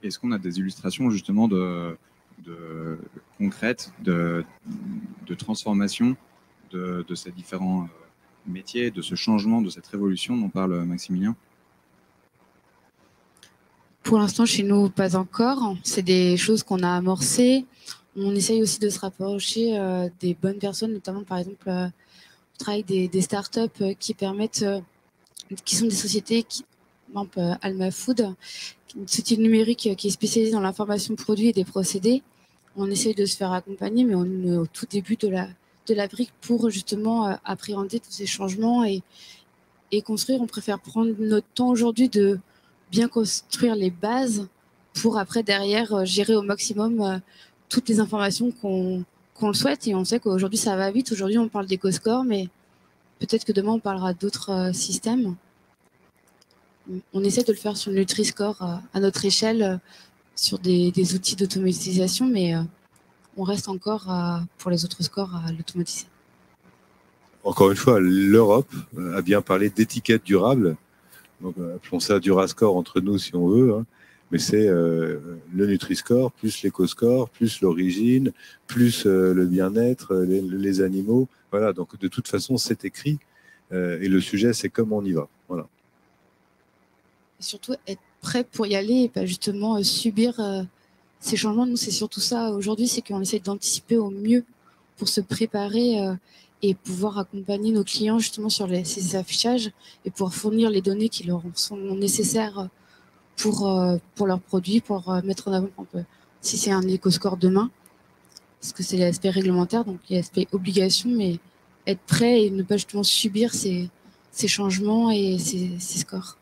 Est-ce qu'on a des illustrations justement concrètes de transformation de ces différents métiers, de ce changement, de cette révolution dont parle Maximilien? Pour l'instant, chez nous, pas encore. C'est des choses qu'on a amorcées. On essaye aussi de se rapprocher des bonnes personnes, notamment par exemple, on travaille des startups qui permettent, qui sont des sociétés qui, par exemple, Alma Food, une société numérique qui est spécialisée dans l'information produit et des procédés. On essaye de se faire accompagner, mais on est au tout début de la brique pour justement appréhender tous ces changements et construire. On préfère prendre notre temps aujourd'hui de bien construire les bases pour après, derrière, gérer au maximum toutes les informations qu'on le souhaite. Et on sait qu'aujourd'hui, ça va vite. Aujourd'hui, on parle d'éco-score, mais peut-être que demain, on parlera d'autres systèmes. On essaie de le faire sur le Nutri-Score à notre échelle, sur des outils d'automatisation, mais on reste encore, pour les autres scores, à l'automatiser. Encore une fois, l'Europe a bien parlé d'étiquette durable. Donc, appelons ça Durascore entre nous si on veut. Hein. Mais c'est le Nutri-Score, plus l'éco-score, plus l'origine, plus le bien-être, les animaux. Voilà, donc de toute façon, c'est écrit. Et le sujet, c'est comment on y va. Voilà. Et surtout, être prêt pour y aller et pas justement subir ces changements. Nous, c'est surtout ça aujourd'hui, c'est qu'on essaie d'anticiper au mieux pour se préparer et pouvoir accompagner nos clients justement sur ces affichages et pouvoir fournir les données qui leur sont nécessaires pour leurs produits, pour mettre en avant si c'est un éco-score demain, parce que c'est l'aspect réglementaire, donc il y a l'aspect obligation, mais être prêt et ne pas justement subir ces changements et ces scores.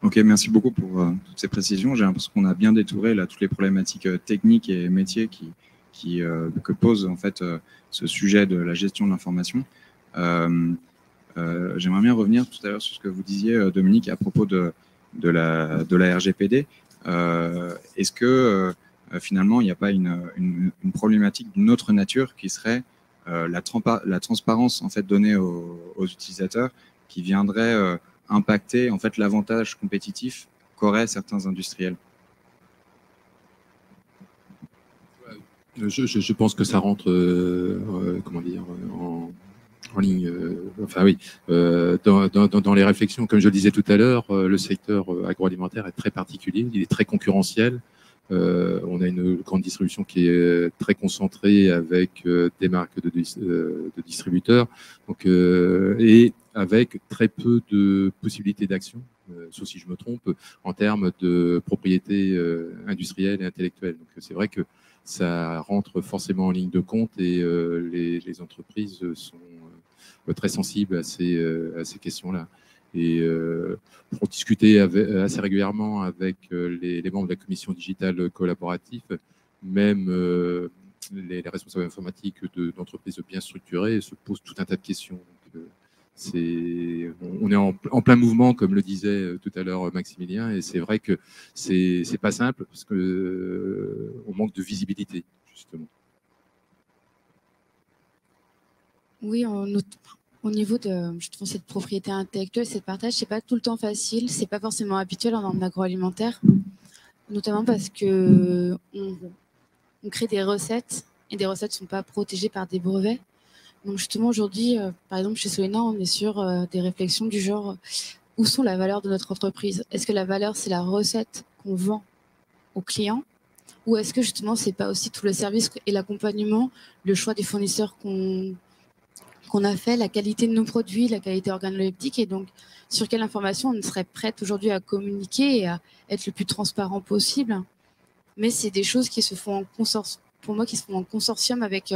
Ok, merci beaucoup pour toutes ces précisions. J'ai l'impression qu'on a bien détouré là toutes les problématiques techniques et métiers que pose en fait ce sujet de la gestion de l'information. J'aimerais bien revenir tout à l'heure sur ce que vous disiez, Dominique, à propos de la RGPD. Est-ce que finalement il n'y a pas une problématique d'une autre nature qui serait la transparence en fait donnée aux utilisateurs, qui viendrait impacter en fait l'avantage compétitif qu'auraient certains industriels? Je pense que ça rentre, comment dire, en ligne. Enfin oui, dans les réflexions, comme je le disais tout à l'heure, le secteur agroalimentaire est très particulier, il est très concurrentiel. On a une grande distribution qui est très concentrée avec des marques de distributeurs, donc, et avec très peu de possibilités d'action, sauf si je me trompe, en termes de propriété industrielle et intellectuelle. Donc c'est vrai que ça rentre forcément en ligne de compte et les entreprises sont très sensibles à ces questions-là. Et pour discuter assez régulièrement avec les membres de la commission digitale collaborative, même les responsables informatiques d'entreprises bien structurées se posent tout un tas de questions. Donc, on est en plein mouvement, comme le disait tout à l'heure Maximilien, et c'est vrai que c'est pas simple parce que on manque de visibilité, justement. Oui, au niveau de justement cette propriété intellectuelle, cette partage, c'est pas tout le temps facile, c'est pas forcément habituel en agroalimentaire, notamment parce que on crée des recettes et des recettes sont pas protégées par des brevets. Donc justement aujourd'hui, par exemple chez Solena, on est sur des réflexions du genre où sont la valeur de notre entreprise. Est-ce que la valeur, c'est la recette qu'on vend aux clients, ou est-ce que justement, c'est pas aussi tout le service et l'accompagnement, le choix des fournisseurs qu'on a fait, la qualité de nos produits, la qualité organoleptique, et donc sur quelle information on serait prête aujourd'hui à communiquer et à être le plus transparent possible. Mais c'est des choses qui se font en consortium, pour moi, qui se font en consortium avec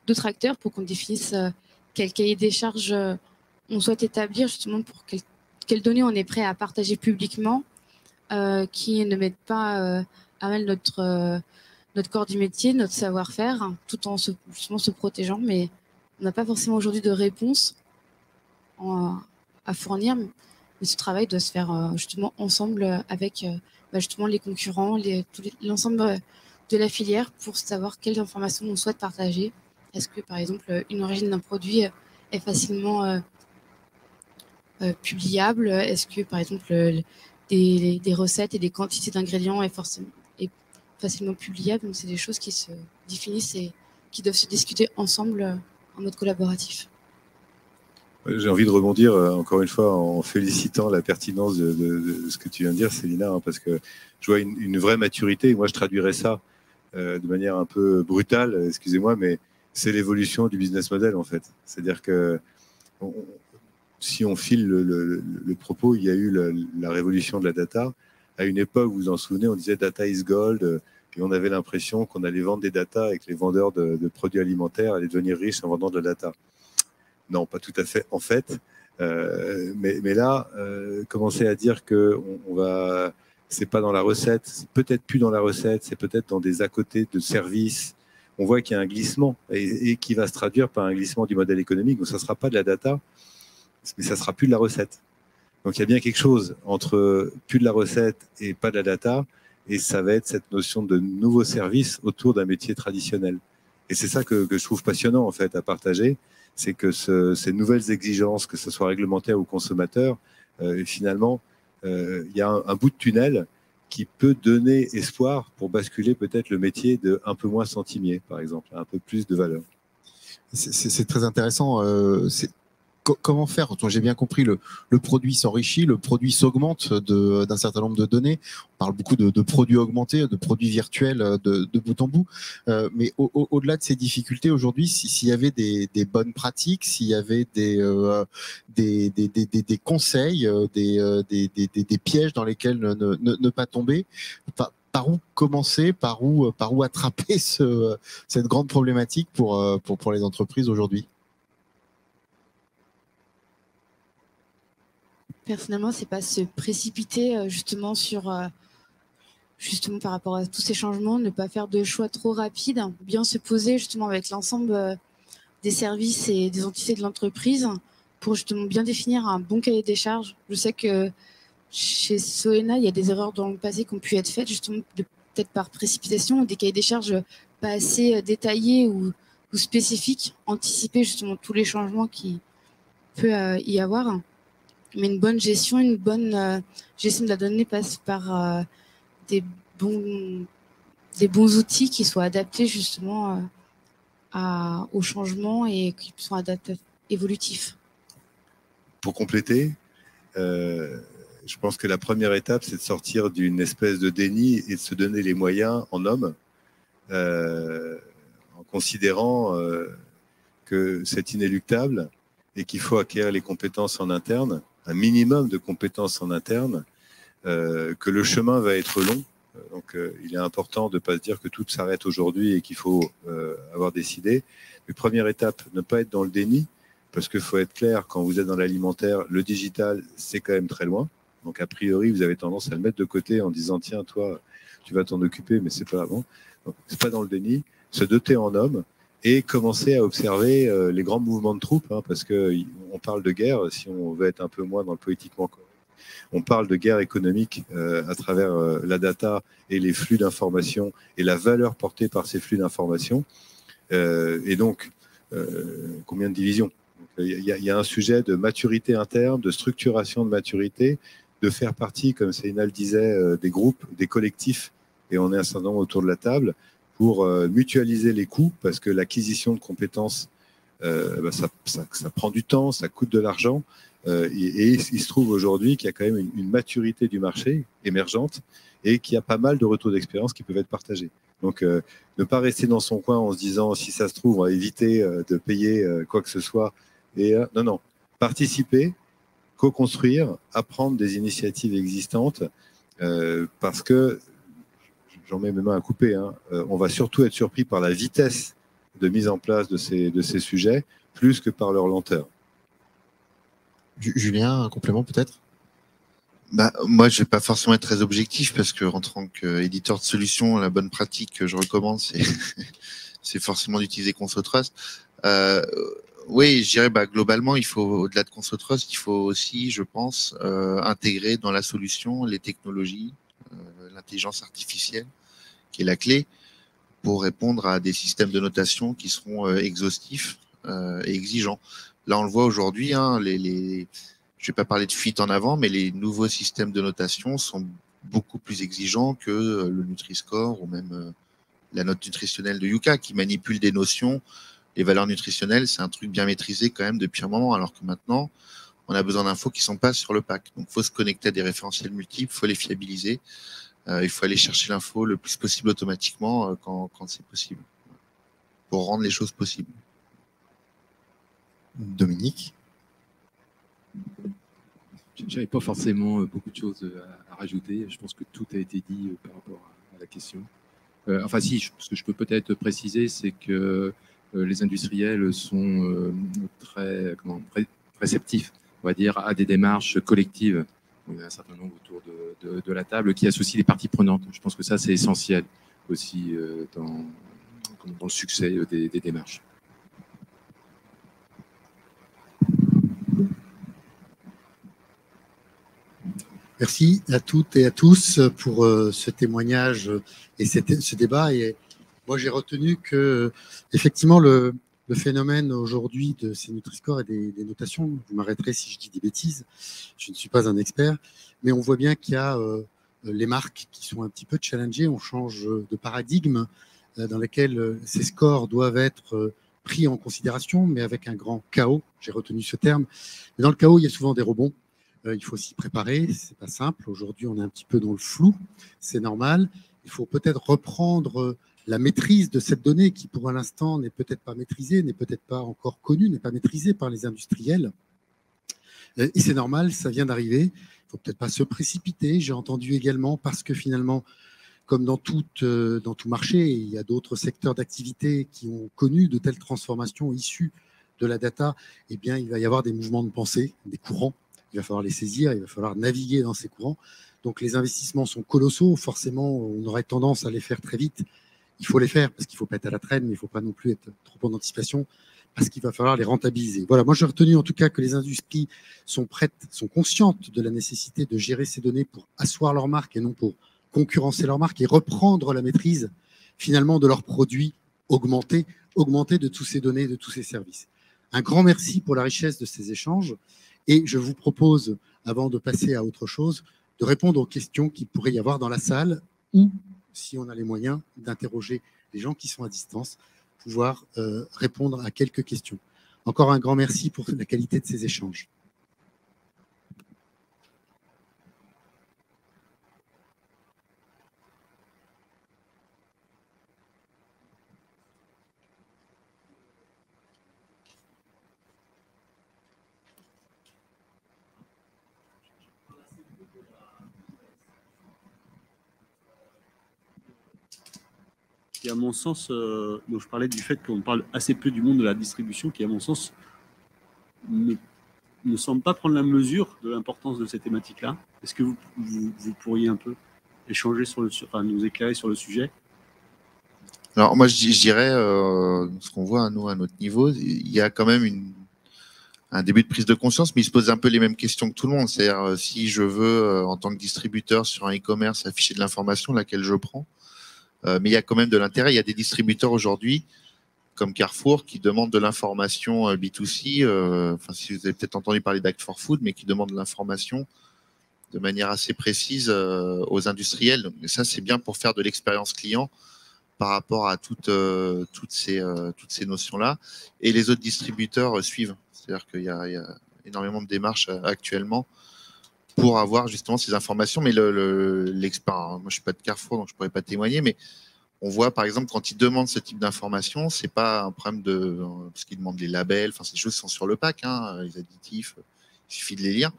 d'autres acteurs pour qu'on définisse quel cahier des charges on souhaite établir, justement pour quelles données on est prêt à partager publiquement, qui ne mettent pas à mal notre corps du métier, notre savoir-faire, tout en justement se protégeant. Mais on n'a pas forcément aujourd'hui de réponse à fournir. Mais ce travail doit se faire justement ensemble avec justement les concurrents, l'ensemble de la filière, pour savoir quelles informations on souhaite partager. Est-ce que, par exemple, une origine d'un produit est facilement publiable? Est-ce que, par exemple, des recettes et des quantités d'ingrédients est facilement publiable? Donc, c'est des choses qui se définissent et qui doivent se discuter ensemble en mode collaboratif. J'ai envie de rebondir encore une fois en félicitant la pertinence de ce que tu viens de dire, Célina, parce que je vois une vraie maturité. Moi, je traduirais ça de manière un peu brutale, excusez-moi, mais c'est l'évolution du business model, en fait. C'est-à-dire que si on file le propos, il y a eu la révolution de la data. À une époque, vous vous en souvenez, on disait data is gold, et on avait l'impression qu'on allait vendre des data et que les vendeurs de produits alimentaires allaient devenir riches en vendant de la data. Non, pas tout à fait, en fait. Mais là, commencer à dire que c'est pas dans la recette, c'est peut-être plus dans la recette, c'est peut-être dans des à côté de services. On voit qu'il y a un glissement et qui va se traduire par un glissement du modèle économique. Donc, ça ne sera pas de la data, mais ça ne sera plus de la recette. Donc, il y a bien quelque chose entre plus de la recette et pas de la data, et ça va être cette notion de nouveau service autour d'un métier traditionnel. Et c'est ça que je trouve passionnant, en fait, à partager, c'est que ces nouvelles exigences, que ce soit réglementaires ou consommateurs, finalement, il y a un bout de tunnel qui peut donner espoir pour basculer peut-être le métier de un peu moins centimier, par exemple, un peu plus de valeur. C'est très intéressant. Comment faire? J'ai bien compris, le produit s'enrichit, le produit s'augmente d'un certain nombre de données. On parle beaucoup de produits augmentés, de produits virtuels de bout en bout. Mais au-delà de ces difficultés aujourd'hui, s'il y avait des bonnes pratiques, s'il y avait des conseils, des pièges dans lesquels ne pas tomber, par où commencer, par où attraper cette grande problématique pour les entreprises aujourd'hui? Personnellement, c'est pas se précipiter justement par rapport à tous ces changements, ne pas faire de choix trop rapides, bien se poser justement avec l'ensemble des services et des entités de l'entreprise pour justement bien définir un bon cahier des charges. Je sais que chez Solena, il y a des erreurs dans le passé qui ont pu être faites justement peut-être par précipitation, ou des cahiers des charges pas assez détaillés ou spécifiques, anticiper justement tous les changements qui peut y avoir. Mais une bonne gestion de la donnée passe par des bons outils qui soient adaptés justement aux changements et qui sont évolutifs. Pour compléter, je pense que la première étape, c'est de sortir d'une espèce de déni et de se donner les moyens en homme, en considérant que c'est inéluctable et qu'il faut acquérir les compétences en interne, un minimum de compétences en interne, que le chemin va être long. Donc, il est important de ne pas se dire que tout s'arrête aujourd'hui et qu'il faut avoir décidé. Mais première étape, ne pas être dans le déni, parce qu'il faut être clair, quand vous êtes dans l'alimentaire, le digital, c'est quand même très loin. Donc, a priori, vous avez tendance à le mettre de côté en disant, tiens, toi, tu vas t'en occuper, mais c'est pas avant. Donc, c'est pas dans le déni. Se doter en homme et commencer à observer les grands mouvements de troupes, parce qu'on parle de guerre, si on veut être un peu moins dans le politiquement correct. On parle de guerre économique à travers la data et les flux d'informations et la valeur portée par ces flux d'informations. Et donc, combien de divisions? Il y a un sujet de maturité interne, de structuration de maturité, de faire partie, comme Célina le disait, des groupes, des collectifs, et on est un certain nombre autour de la table, pour mutualiser les coûts, parce que l'acquisition de compétences, ça prend du temps, ça coûte de l'argent, Et il se trouve aujourd'hui qu'il y a quand même une maturité du marché émergente et qu'il y a pas mal de retours d'expérience qui peuvent être partagés. Donc, ne pas rester dans son coin en se disant, si ça se trouve, on va éviter de payer quoi que ce soit. Et, non, non. Participer, co-construire, apprendre des initiatives existantes, parce que, j'en mets mes mains à couper, hein, on va surtout être surpris par la vitesse de mise en place de ces sujets, plus que par leur lenteur. Julien, un complément peut-être? Moi, je ne vais pas forcément être très objectif parce que en tant qu'éditeur de solutions, la bonne pratique que je recommande, c'est forcément d'utiliser ConsoTrust. Oui, je dirais globalement, il faut, au-delà de ConsoTrust, il faut aussi, je pense, intégrer dans la solution les technologies, l'intelligence artificielle, qui est la clé pour répondre à des systèmes de notation qui seront exhaustifs et exigeants. Là, on le voit aujourd'hui, hein, je ne vais pas parler de fuite en avant, mais les nouveaux systèmes de notation sont beaucoup plus exigeants que le Nutri-Score ou même la note nutritionnelle de Yuka qui manipule des notions. Les valeurs nutritionnelles, c'est un truc bien maîtrisé quand même depuis un moment, alors que maintenant, on a besoin d'infos qui ne sont pas sur le pack. Donc, il faut se connecter à des référentiels multiples, il faut les fiabiliser, il faut aller chercher l'info le plus possible automatiquement quand c'est possible, pour rendre les choses possibles. Dominique? Je n'avais pas forcément beaucoup de choses à rajouter. Je pense que tout a été dit par rapport à la question. Enfin, si, ce que je peux peut-être préciser, c'est que les industriels sont très réceptifs, on va dire, à des démarches collectives. Il y a un certain nombre autour de la table qui associent les parties prenantes. Je pense que ça, c'est essentiel aussi dans le succès des démarches. Merci à toutes et à tous pour ce témoignage et ce débat. Et moi, j'ai retenu que, effectivement, le phénomène aujourd'hui de ces Nutri-Score et des notations, vous m'arrêterez si je dis des bêtises, je ne suis pas un expert, mais on voit bien qu'il y a les marques qui sont un petit peu challengées. On change de paradigme dans lequel ces scores doivent être pris en considération, mais avec un grand chaos. J'ai retenu ce terme. Mais dans le chaos, il y a souvent des rebonds. Il faut s'y préparer, c'est pas simple. Aujourd'hui, on est un petit peu dans le flou, c'est normal. Il faut peut-être reprendre la maîtrise de cette donnée qui, pour l'instant, n'est peut-être pas maîtrisée, n'est peut-être pas encore connue, n'est pas maîtrisée par les industriels. Et c'est normal, ça vient d'arriver. Il ne faut peut-être pas se précipiter. J'ai entendu également, parce que finalement, comme dans tout marché, il y a d'autres secteurs d'activité qui ont connu de telles transformations issues de la data, eh bien, il va y avoir des mouvements de pensée, des courants. Il va falloir les saisir, il va falloir naviguer dans ces courants. Donc, les investissements sont colossaux. Forcément, on aurait tendance à les faire très vite. Il faut les faire parce qu'il ne faut pas être à la traîne, mais il ne faut pas non plus être trop en anticipation parce qu'il va falloir les rentabiliser. Voilà, moi, j'ai retenu en tout cas que les industries sont prêtes, sont conscientes de la nécessité de gérer ces données pour asseoir leur marque et non pour concurrencer leur marque et reprendre la maîtrise finalement de leurs produits augmentés de toutes ces données, de tous ces services. Un grand merci pour la richesse de ces échanges. Et je vous propose, avant de passer à autre chose, de répondre aux questions qu'il pourrait y avoir dans la salle ou, si on a les moyens, d'interroger les gens qui sont à distance, pouvoir répondre à quelques questions. Encore un grand merci pour la qualité de ces échanges. Qui, à mon sens, donc je parlais du fait qu'on parle assez peu du monde de la distribution, qui, à mon sens, ne semble pas prendre la mesure de l'importance de ces thématiques-là. Est-ce que vous pourriez un peu échanger nous éclairer sur le sujet? Alors, moi, je dirais, ce qu'on voit, nous, à notre niveau, il y a quand même un début de prise de conscience, mais il se pose un peu les mêmes questions que tout le monde. C'est-à-dire, si je veux, en tant que distributeur sur un e-commerce, afficher de l'information, laquelle je prends. Mais il y a quand même de l'intérêt. Il y a des distributeurs aujourd'hui, comme Carrefour, qui demandent de l'information B2C. Enfin, si vous avez peut-être entendu parler d'Act for Food, mais qui demandent de l'information de manière assez précise aux industriels. Donc, ça, c'est bien pour faire de l'expérience client par rapport à toutes ces notions-là. Et les autres distributeurs suivent. C'est-à-dire qu'il y a énormément de démarches actuellement pour avoir justement ces informations. Mais l'expert, moi je ne suis pas de Carrefour, donc je ne pourrais pas témoigner, mais on voit par exemple quand ils demandent ce type d'informations, ce n'est pas un problème parce qu'ils demandent les labels, enfin ces choses sont sur le pack, hein, les additifs, il suffit de les lire.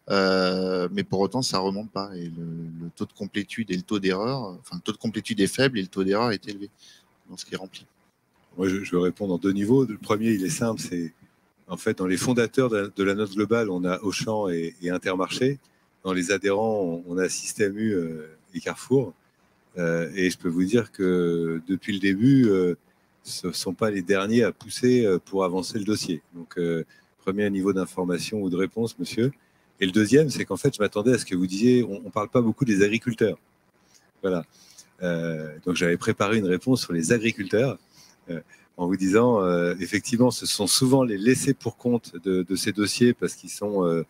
Mais pour autant, ça ne remonte pas. Et le taux de complétude et le taux d'erreur, enfin le taux de complétude est faible et le taux d'erreur est élevé dans ce qui est rempli. Moi, je vais répondre en 2 niveaux. Le premier, il est simple, c'est en fait dans les fondateurs de la note globale, on a Auchan et Intermarché. Dans les adhérents, on a Système U et Carrefour. Et je peux vous dire que depuis le début, ce ne sont pas les derniers à pousser pour avancer le dossier. Donc, premier niveau d'information ou de réponse, monsieur. Et le deuxième, c'est qu'en fait, je m'attendais à ce que vous disiez, on ne parle pas beaucoup des agriculteurs. Voilà. Donc, j'avais préparé une réponse sur les agriculteurs en vous disant, effectivement, ce sont souvent les laissés pour compte de ces dossiers parce qu'ils sont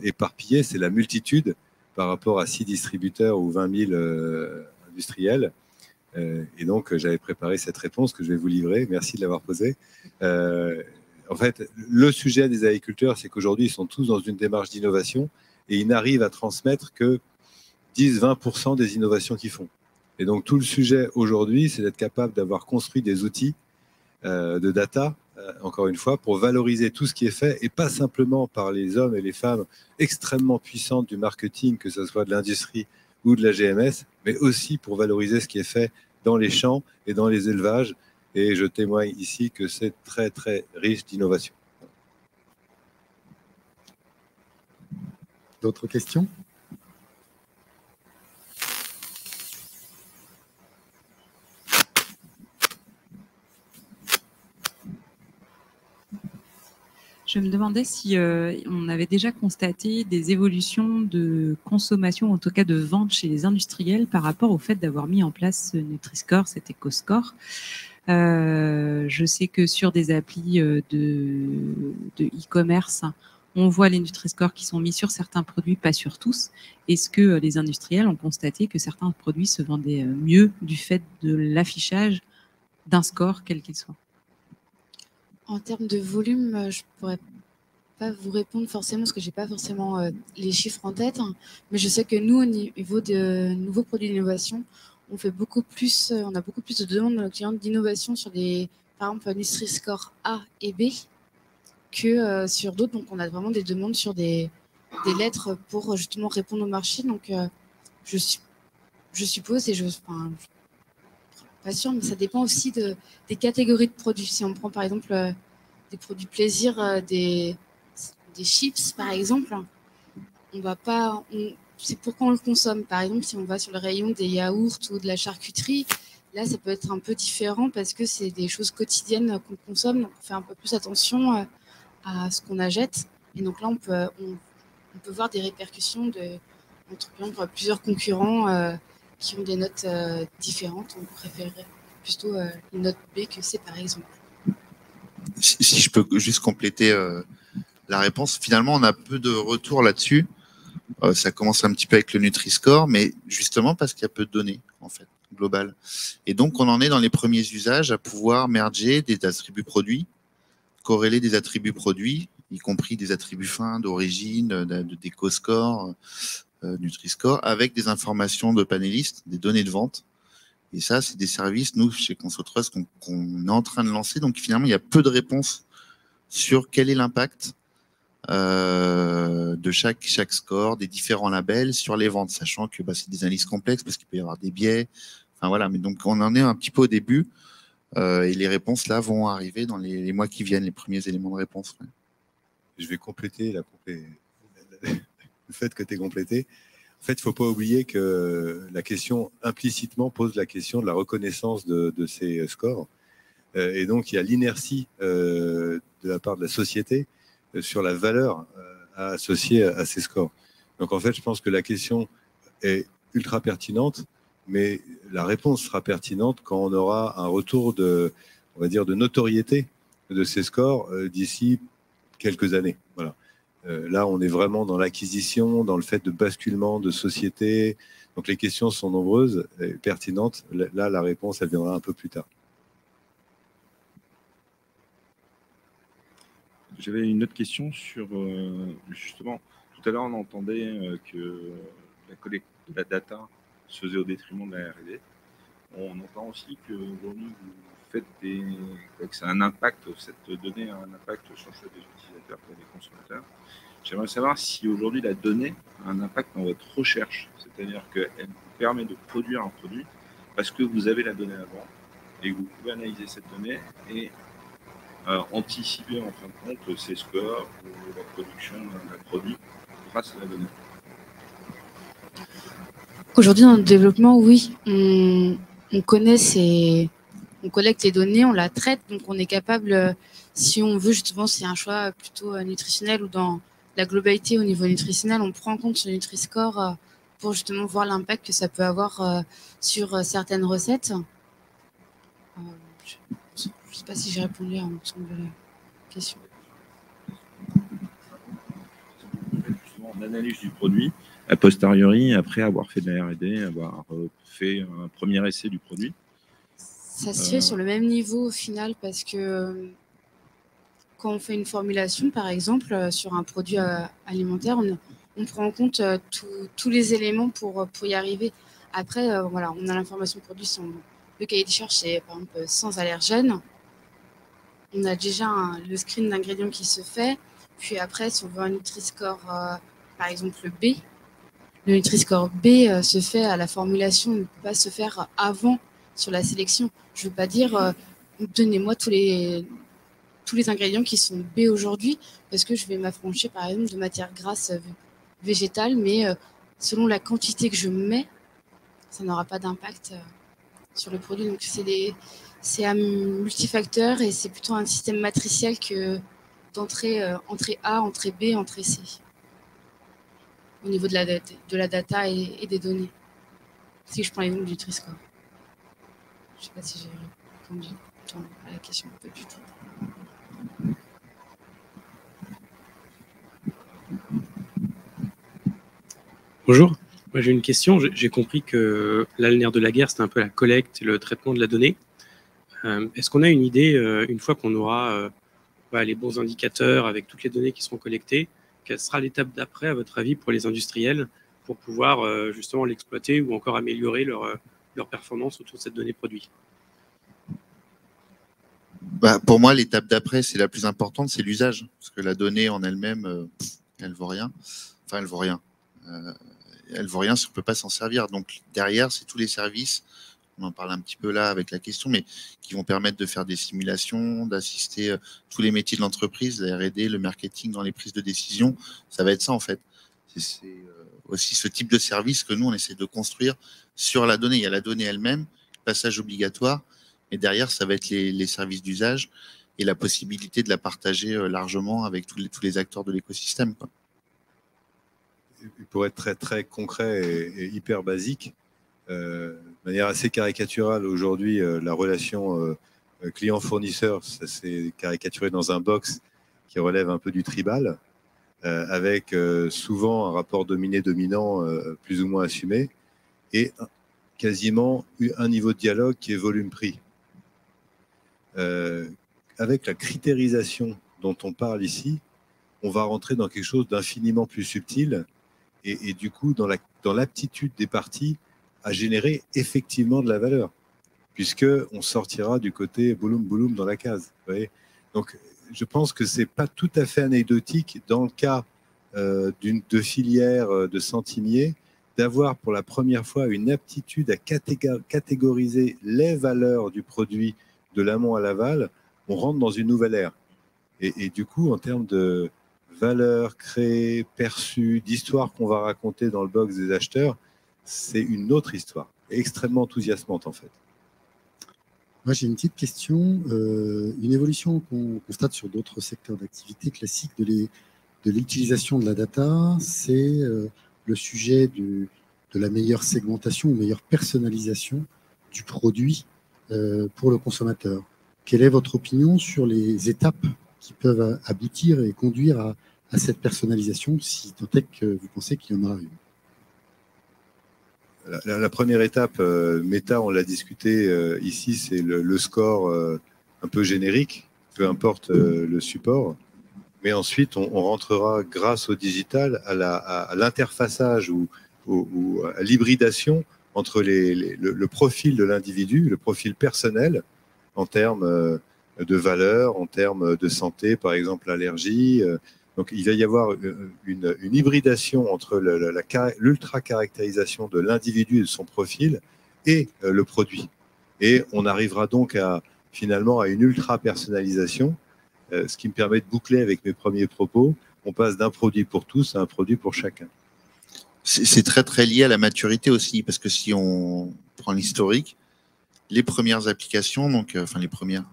éparpillés. C'est la multitude par rapport à 6 distributeurs ou 20 000 industriels. Et donc, j'avais préparé cette réponse que je vais vous livrer. Merci de l'avoir posée. En fait, le sujet des agriculteurs, c'est qu'aujourd'hui, ils sont tous dans une démarche d'innovation et ils n'arrivent à transmettre que 10-20% des innovations qu'ils font. Et donc, tout le sujet aujourd'hui, c'est d'être capable d'avoir construit des outils de data, encore une fois, pour valoriser tout ce qui est fait et pas simplement par les hommes et les femmes extrêmement puissantes du marketing, que ce soit de l'industrie ou de la GMS, mais aussi pour valoriser ce qui est fait dans les champs et dans les élevages. Et je témoigne ici que c'est très, très riche d'innovation. D'autres questions ? Je me demandais si on avait déjà constaté des évolutions de consommation, en tout cas de vente chez les industriels par rapport au fait d'avoir mis en place ce Nutri-Score, cet EcoScore. Je sais que sur des applis de e-commerce, on voit les Nutri-Score qui sont mis sur certains produits, pas sur tous. Est-ce que les industriels ont constaté que certains produits se vendaient mieux du fait de l'affichage d'un score, quel qu'il soit ? En termes de volume, je pourrais pas vous répondre forcément parce que j'ai pas forcément les chiffres en tête, hein, mais je sais que nous, au niveau de nouveaux produits d'innovation, on a beaucoup plus de demandes de nos clients d'innovation sur par exemple, Nutri-Score A et B que sur d'autres. Donc, on a vraiment des demandes sur des lettres pour justement répondre au marché. Donc, je suppose, et pas sûr, mais ça dépend aussi des catégories de produits. Si on prend par exemple des produits plaisir, des chips par exemple, on va pas. C'est pour quand on le consomme. Par exemple, si on va sur le rayon des yaourts ou de la charcuterie, là, ça peut être un peu différent parce que c'est des choses quotidiennes qu'on consomme. Donc, on fait un peu plus attention à ce qu'on achète. Et donc là, on peut voir des répercussions entre plusieurs concurrents qui ont des notes différentes. On préférerait plutôt une note B que C, par exemple. Si je peux juste compléter la réponse, finalement, on a peu de retours là-dessus. Ça commence un petit peu avec le Nutri-Score, mais justement parce qu'il y a peu de données, en fait, globales. Et donc, on en est dans les premiers usages à pouvoir merger des attributs produits, corréler des attributs produits, y compris des attributs fins, d'origine, d'éco-score, Nutri-Score, avec des informations de panélistes, des données de vente. Et ça, c'est des services, nous, chez ConsoTrust, qu'on est en train de lancer. Donc, finalement, il y a peu de réponses sur quel est l'impact de chaque score, des différents labels sur les ventes, sachant que c'est des analyses complexes parce qu'il peut y avoir des biais. Enfin, voilà. Mais donc, on en est un petit peu au début et les réponses, là, vont arriver dans les mois qui viennent, les premiers éléments de réponse. Ouais. Je vais compléter le fait que tu es complété. En fait, il ne faut pas oublier que la question implicitement pose la question de la reconnaissance de ces scores. Et donc, il y a l'inertie de la part de la société sur la valeur à associer à ces scores. Donc, en fait, je pense que la question est ultra pertinente, mais la réponse sera pertinente quand on aura un retour de notoriété de ces scores d'ici quelques années. Voilà. Là, on est vraiment dans l'acquisition, dans le fait de basculement de société. Donc, les questions sont nombreuses et pertinentes. Là, la réponse, elle viendra un peu plus tard. J'avais une autre question sur, justement, tout à l'heure, on entendait que la collecte de la data se faisait au détriment de la R&D. On entend aussi qu'aujourd'hui, vous faites que ça a un impact, cette donnée a un impact sur le choix des utilisateurs et des consommateurs. J'aimerais savoir si aujourd'hui la donnée a un impact dans votre recherche, c'est-à-dire qu'elle vous permet de produire un produit parce que vous avez la donnée avant et que vous pouvez analyser cette donnée et anticiper en fin de compte ces scores ou la production d'un produit grâce à la donnée. Aujourd'hui, dans le développement, oui, on connaît on collecte les données, on la traite, donc on est capable, si on veut justement, c'est un choix plutôt nutritionnel ou dans la globalité au niveau nutritionnel, on prend en compte ce Nutri-Score pour justement voir l'impact que ça peut avoir sur certaines recettes. Je ne sais pas si j'ai répondu à l'ensemble de la question. Justement, en analyse du produit, a posteriori, après avoir fait de la R&D, avoir fait un premier essai du produit. Ça se fait sur le même niveau au final parce que quand on fait une formulation, par exemple, sur un produit alimentaire, on prend en compte tous les éléments pour y arriver. Après, voilà, on a l'information produit, le cahier des charges, c'est par exemple sans allergènes. On a déjà le screen d'ingrédients qui se fait. Puis après, si on veut un Nutri-Score, par exemple le B, le Nutri-Score B se fait à la formulation, il ne peut pas se faire avant sur la sélection. Je ne veux pas dire donnez-moi tous les ingrédients qui sont B aujourd'hui, parce que je vais m'affranchir par exemple de matières grasses végétales, mais selon la quantité que je mets, ça n'aura pas d'impact sur le produit. Donc c'est un multifacteur et c'est plutôt un système matriciel que d'entrée entrée A, entrée B, entrée C, au niveau de la data et des données. Si je prends l'exemple du Nutri-Score. Je ne sais pas si j'ai répondu à la question, pas du tout. Bonjour, moi j'ai une question. J'ai compris que là, le nerf de la guerre, c'était un peu la collecte et le traitement de la donnée. Est-ce qu'on a une idée, une fois qu'on aura les bons indicateurs avec toutes les données qui seront collectées, quelle sera l'étape d'après, à votre avis, pour les industriels, pour pouvoir justement l'exploiter ou encore améliorer leur performance autour de cette donnée produit? Pour moi, l'étape d'après, c'est la plus importante, c'est l'usage. Parce que la donnée en elle-même, elle ne vaut rien. Enfin, elle ne vaut rien. Elle ne vaut rien si on ne peut pas s'en servir. Donc, derrière, c'est tous les services, on en parle un petit peu là avec la question, mais qui vont permettre de faire des simulations, d'assister tous les métiers de l'entreprise, la R&D, le marketing dans les prises de décision. Ça va être ça, en fait. C'est aussi ce type de service que nous, on essaie de construire sur la donnée. Il y a la donnée elle-même, passage obligatoire, et derrière, ça va être les services d'usage et la possibilité de la partager largement avec tous les acteurs de l'écosystème, quoi. Pour être très, très concret et hyper basique, de manière assez caricaturale, aujourd'hui, la relation client-fournisseur, ça s'est caricaturé dans un box qui relève un peu du tribal, avec souvent un rapport dominé-dominant plus ou moins assumé, et quasiment un niveau de dialogue qui est volume-prix. Avec la critérisation dont on parle ici, on va rentrer dans quelque chose d'infiniment plus subtil et du coup dans l'aptitude des parties à générer effectivement de la valeur, puisqu'on sortira du côté boulum dans la case. Vous voyez. Donc, je pense que ce n'est pas tout à fait anecdotique dans le cas de filière de centimiers d'avoir pour la première fois une aptitude à catégoriser les valeurs du produit de l'amont à l'aval. On rentre dans une nouvelle ère. Et du coup, en termes de valeurs créées, perçues, d'histoires qu'on va raconter dans le box des acheteurs, c'est une autre histoire, extrêmement enthousiasmante en fait. Moi, j'ai une petite question. Une évolution qu'on constate sur d'autres secteurs d'activité classiques de l'utilisation de la data, c'est le sujet de la meilleure segmentation ou meilleure personnalisation du produit pour le consommateur. Quelle est votre opinion sur les étapes qui peuvent aboutir et conduire à cette personnalisation, si tant est que vous pensez qu'il y en aura une? La première étape, méta, on l'a discuté ici, c'est le score un peu générique, peu importe le support. mais ensuite on rentrera grâce au digital à l'interfaçage ou à l'hybridation entre le profil de l'individu, le profil personnel en termes de valeur, en termes de santé, par exemple allergie. Donc il va y avoir une hybridation entre l'ultra-caractérisation de l'individu et de son profil et le produit. Et on arrivera donc finalement à une ultra-personnalisation, ce qui me permet de boucler avec mes premiers propos. On passe d'un produit pour tous à un produit pour chacun. C'est très très lié à la maturité aussi, parce que si on prend l'historique, les premières applications, donc enfin les premières,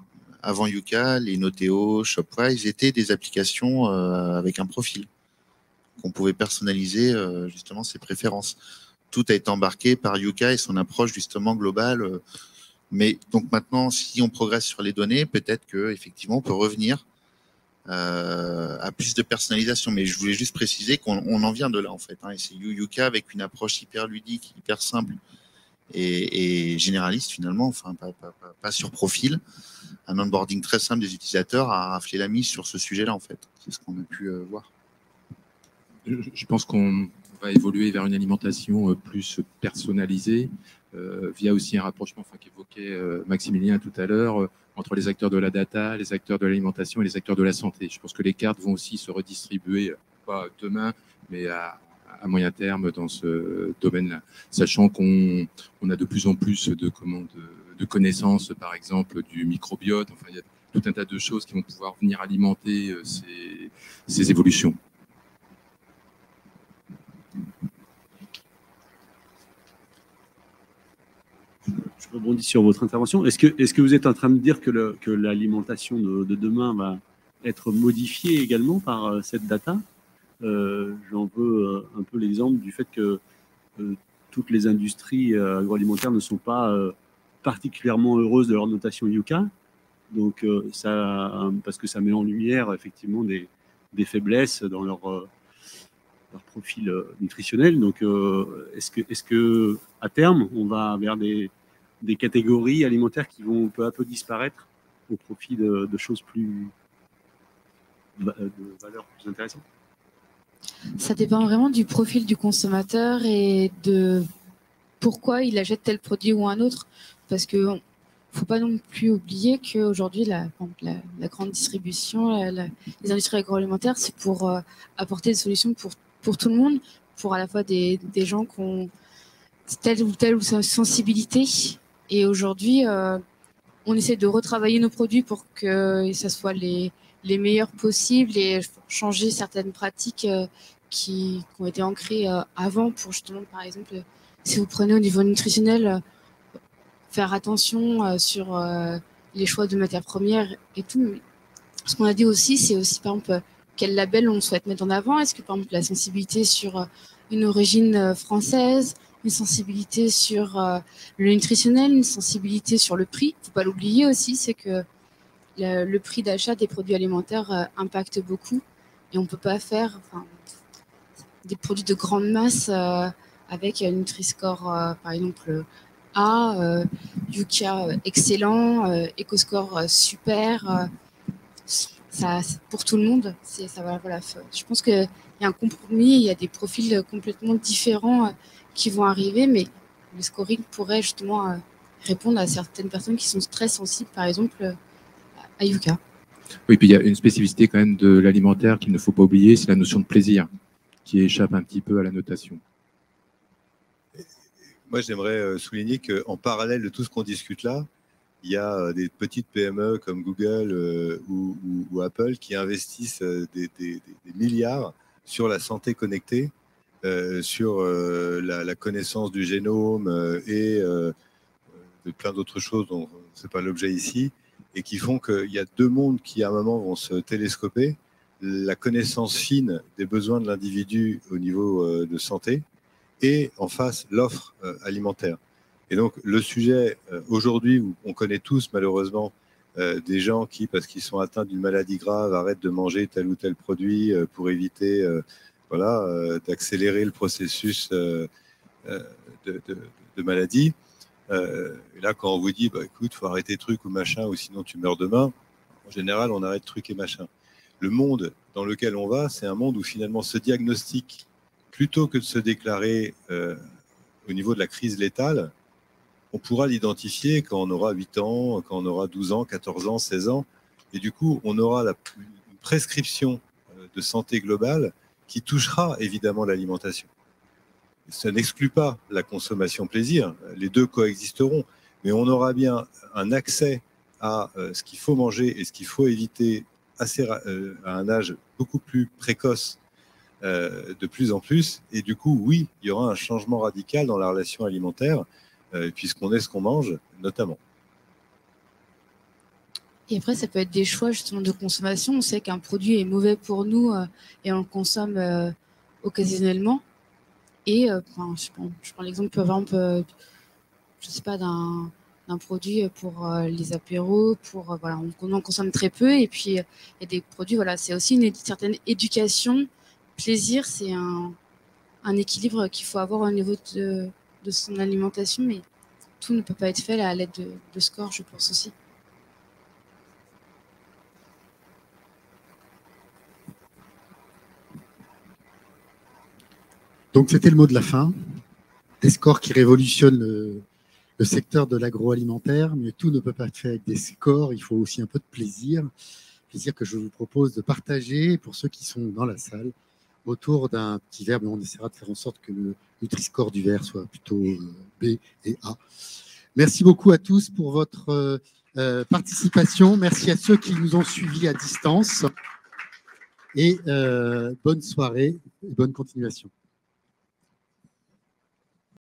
avant Yuka, les Noteo, Shopwise, étaient des applications avec un profil qu'on pouvait personnaliser justement ses préférences. Tout a été embarqué par Yuka et son approche justement globale. Mais donc maintenant, si on progresse sur les données, peut-être qu'effectivement, on peut revenir à plus de personnalisation. Mais je voulais juste préciser qu'on en vient de là, en fait. Et c'est Yuka avec une approche hyper ludique, hyper simple et généraliste, finalement, enfin, pas sur profil. Un onboarding très simple des utilisateurs a raflé la mise sur ce sujet-là, en fait. C'est ce qu'on a pu voir. Je pense qu'on va évoluer vers une alimentation plus personnalisée, via aussi un rapprochement qu'évoquait Maximilien tout à l'heure, entre les acteurs de la data, les acteurs de l'alimentation et les acteurs de la santé. Je pense que les cartes vont aussi se redistribuer, pas demain, mais à moyen terme dans ce domaine-là, sachant qu'on a de plus en plus de connaissances, par exemple, du microbiote. Enfin, il y a tout un tas de choses qui vont pouvoir venir alimenter ces évolutions. Je rebondis sur votre intervention. Est-ce que vous êtes en train de dire que l'alimentation de demain va être modifiée également par cette data? J'en veux un peu l'exemple du fait que toutes les industries agroalimentaires ne sont pas particulièrement heureuses de leur notation Yuka. Donc, parce que ça met en lumière effectivement des faiblesses dans leur profil nutritionnel. Donc, est-ce que à terme, on va vers des catégories alimentaires qui vont peu à peu disparaître au profit de choses de valeurs plus intéressantes? Ça dépend vraiment du profil du consommateur et de pourquoi il achète tel produit ou un autre. Parce qu'il ne faut pas non plus oublier qu'aujourd'hui, la grande distribution, les industries agroalimentaires, c'est pour apporter des solutions pour tout le monde, pour à la fois des gens qui ont telle ou sensibilité. Et aujourd'hui, on essaie de retravailler nos produits pour que ça soit les meilleurs possibles et changer certaines pratiques qui ont été ancrées avant pour justement, par exemple, si vous prenez au niveau nutritionnel, faire attention sur les choix de matières premières et tout. Mais ce qu'on a dit aussi, c'est aussi, par exemple, quel label on souhaite mettre en avant. Est-ce que, par exemple, la sensibilité sur une origine française, une sensibilité sur le nutritionnel, une sensibilité sur le prix. Il ne faut pas l'oublier aussi, c'est que le prix d'achat des produits alimentaires impacte beaucoup et on ne peut pas faire des produits de grande masse avec un Nutri-Score, par exemple, A, Yuka excellent, EcoScore super. Ça, pour tout le monde, voilà. Je pense qu'il y a un compromis, il y a des profils complètement différents qui vont arriver, mais le scoring pourrait justement répondre à certaines personnes qui sont très sensibles, par exemple, à Yuka. Oui, puis il y a une spécificité quand même de l'alimentaire qu'il ne faut pas oublier, c'est la notion de plaisir, qui échappe un petit peu à la notation. Moi, j'aimerais souligner qu'en parallèle de tout ce qu'on discute là, il y a des petites PME comme Google ou Apple qui investissent des milliards sur la santé connectée, sur la connaissance du génome et de plein d'autres choses dont ce n'est pas l'objet ici, et qui font qu'il y a deux mondes qui, à un moment, vont se télescoper. La connaissance fine des besoins de l'individu au niveau de santé et, en face, l'offre alimentaire. Et donc, le sujet, aujourd'hui, où on connaît tous, malheureusement, des gens qui, parce qu'ils sont atteints d'une maladie grave, arrêtent de manger tel ou tel produit pour éviter d'accélérer le processus de maladie. Et là, quand on vous dit, écoute, il faut arrêter truc ou machin, ou sinon tu meurs demain, en général, on arrête truc et machin. le monde dans lequel on va, c'est un monde où finalement ce diagnostic, plutôt que de se déclarer au niveau de la crise létale, on pourra l'identifier quand on aura 8 ans, quand on aura 12 ans, 14 ans, 16 ans. Et du coup, on aura une prescription de santé globale qui touchera évidemment l'alimentation. Ça n'exclut pas la consommation plaisir, les deux coexisteront, mais on aura bien un accès à ce qu'il faut manger et ce qu'il faut éviter à un âge beaucoup plus précoce de plus en plus. Et du coup, oui, il y aura un changement radical dans la relation alimentaire, puisqu'on est ce qu'on mange, notamment. Et après, ça peut être des choix justement de consommation. On sait qu'un produit est mauvais pour nous et on le consomme occasionnellement. Et je prends l'exemple, par exemple, je sais pas, d'un produit pour les apéros, voilà, on en consomme très peu. Et puis, il y a des produits, voilà, c'est aussi une certaine éducation. Plaisir, c'est un équilibre qu'il faut avoir au niveau de son alimentation, mais tout ne peut pas être fait à l'aide de scores, je pense aussi. Donc, c'était le mot de la fin. Des scores qui révolutionnent le secteur de l'agroalimentaire, mais tout ne peut pas être fait avec des scores. Il faut aussi un peu de plaisir. Plaisir que je vous propose de partager pour ceux qui sont dans la salle autour d'un petit verre. Mais on essaiera de faire en sorte que le Nutri-Score du verre soit plutôt B et A. Merci beaucoup à tous pour votre participation. Merci à ceux qui nous ont suivis à distance. Et bonne soirée et bonne continuation.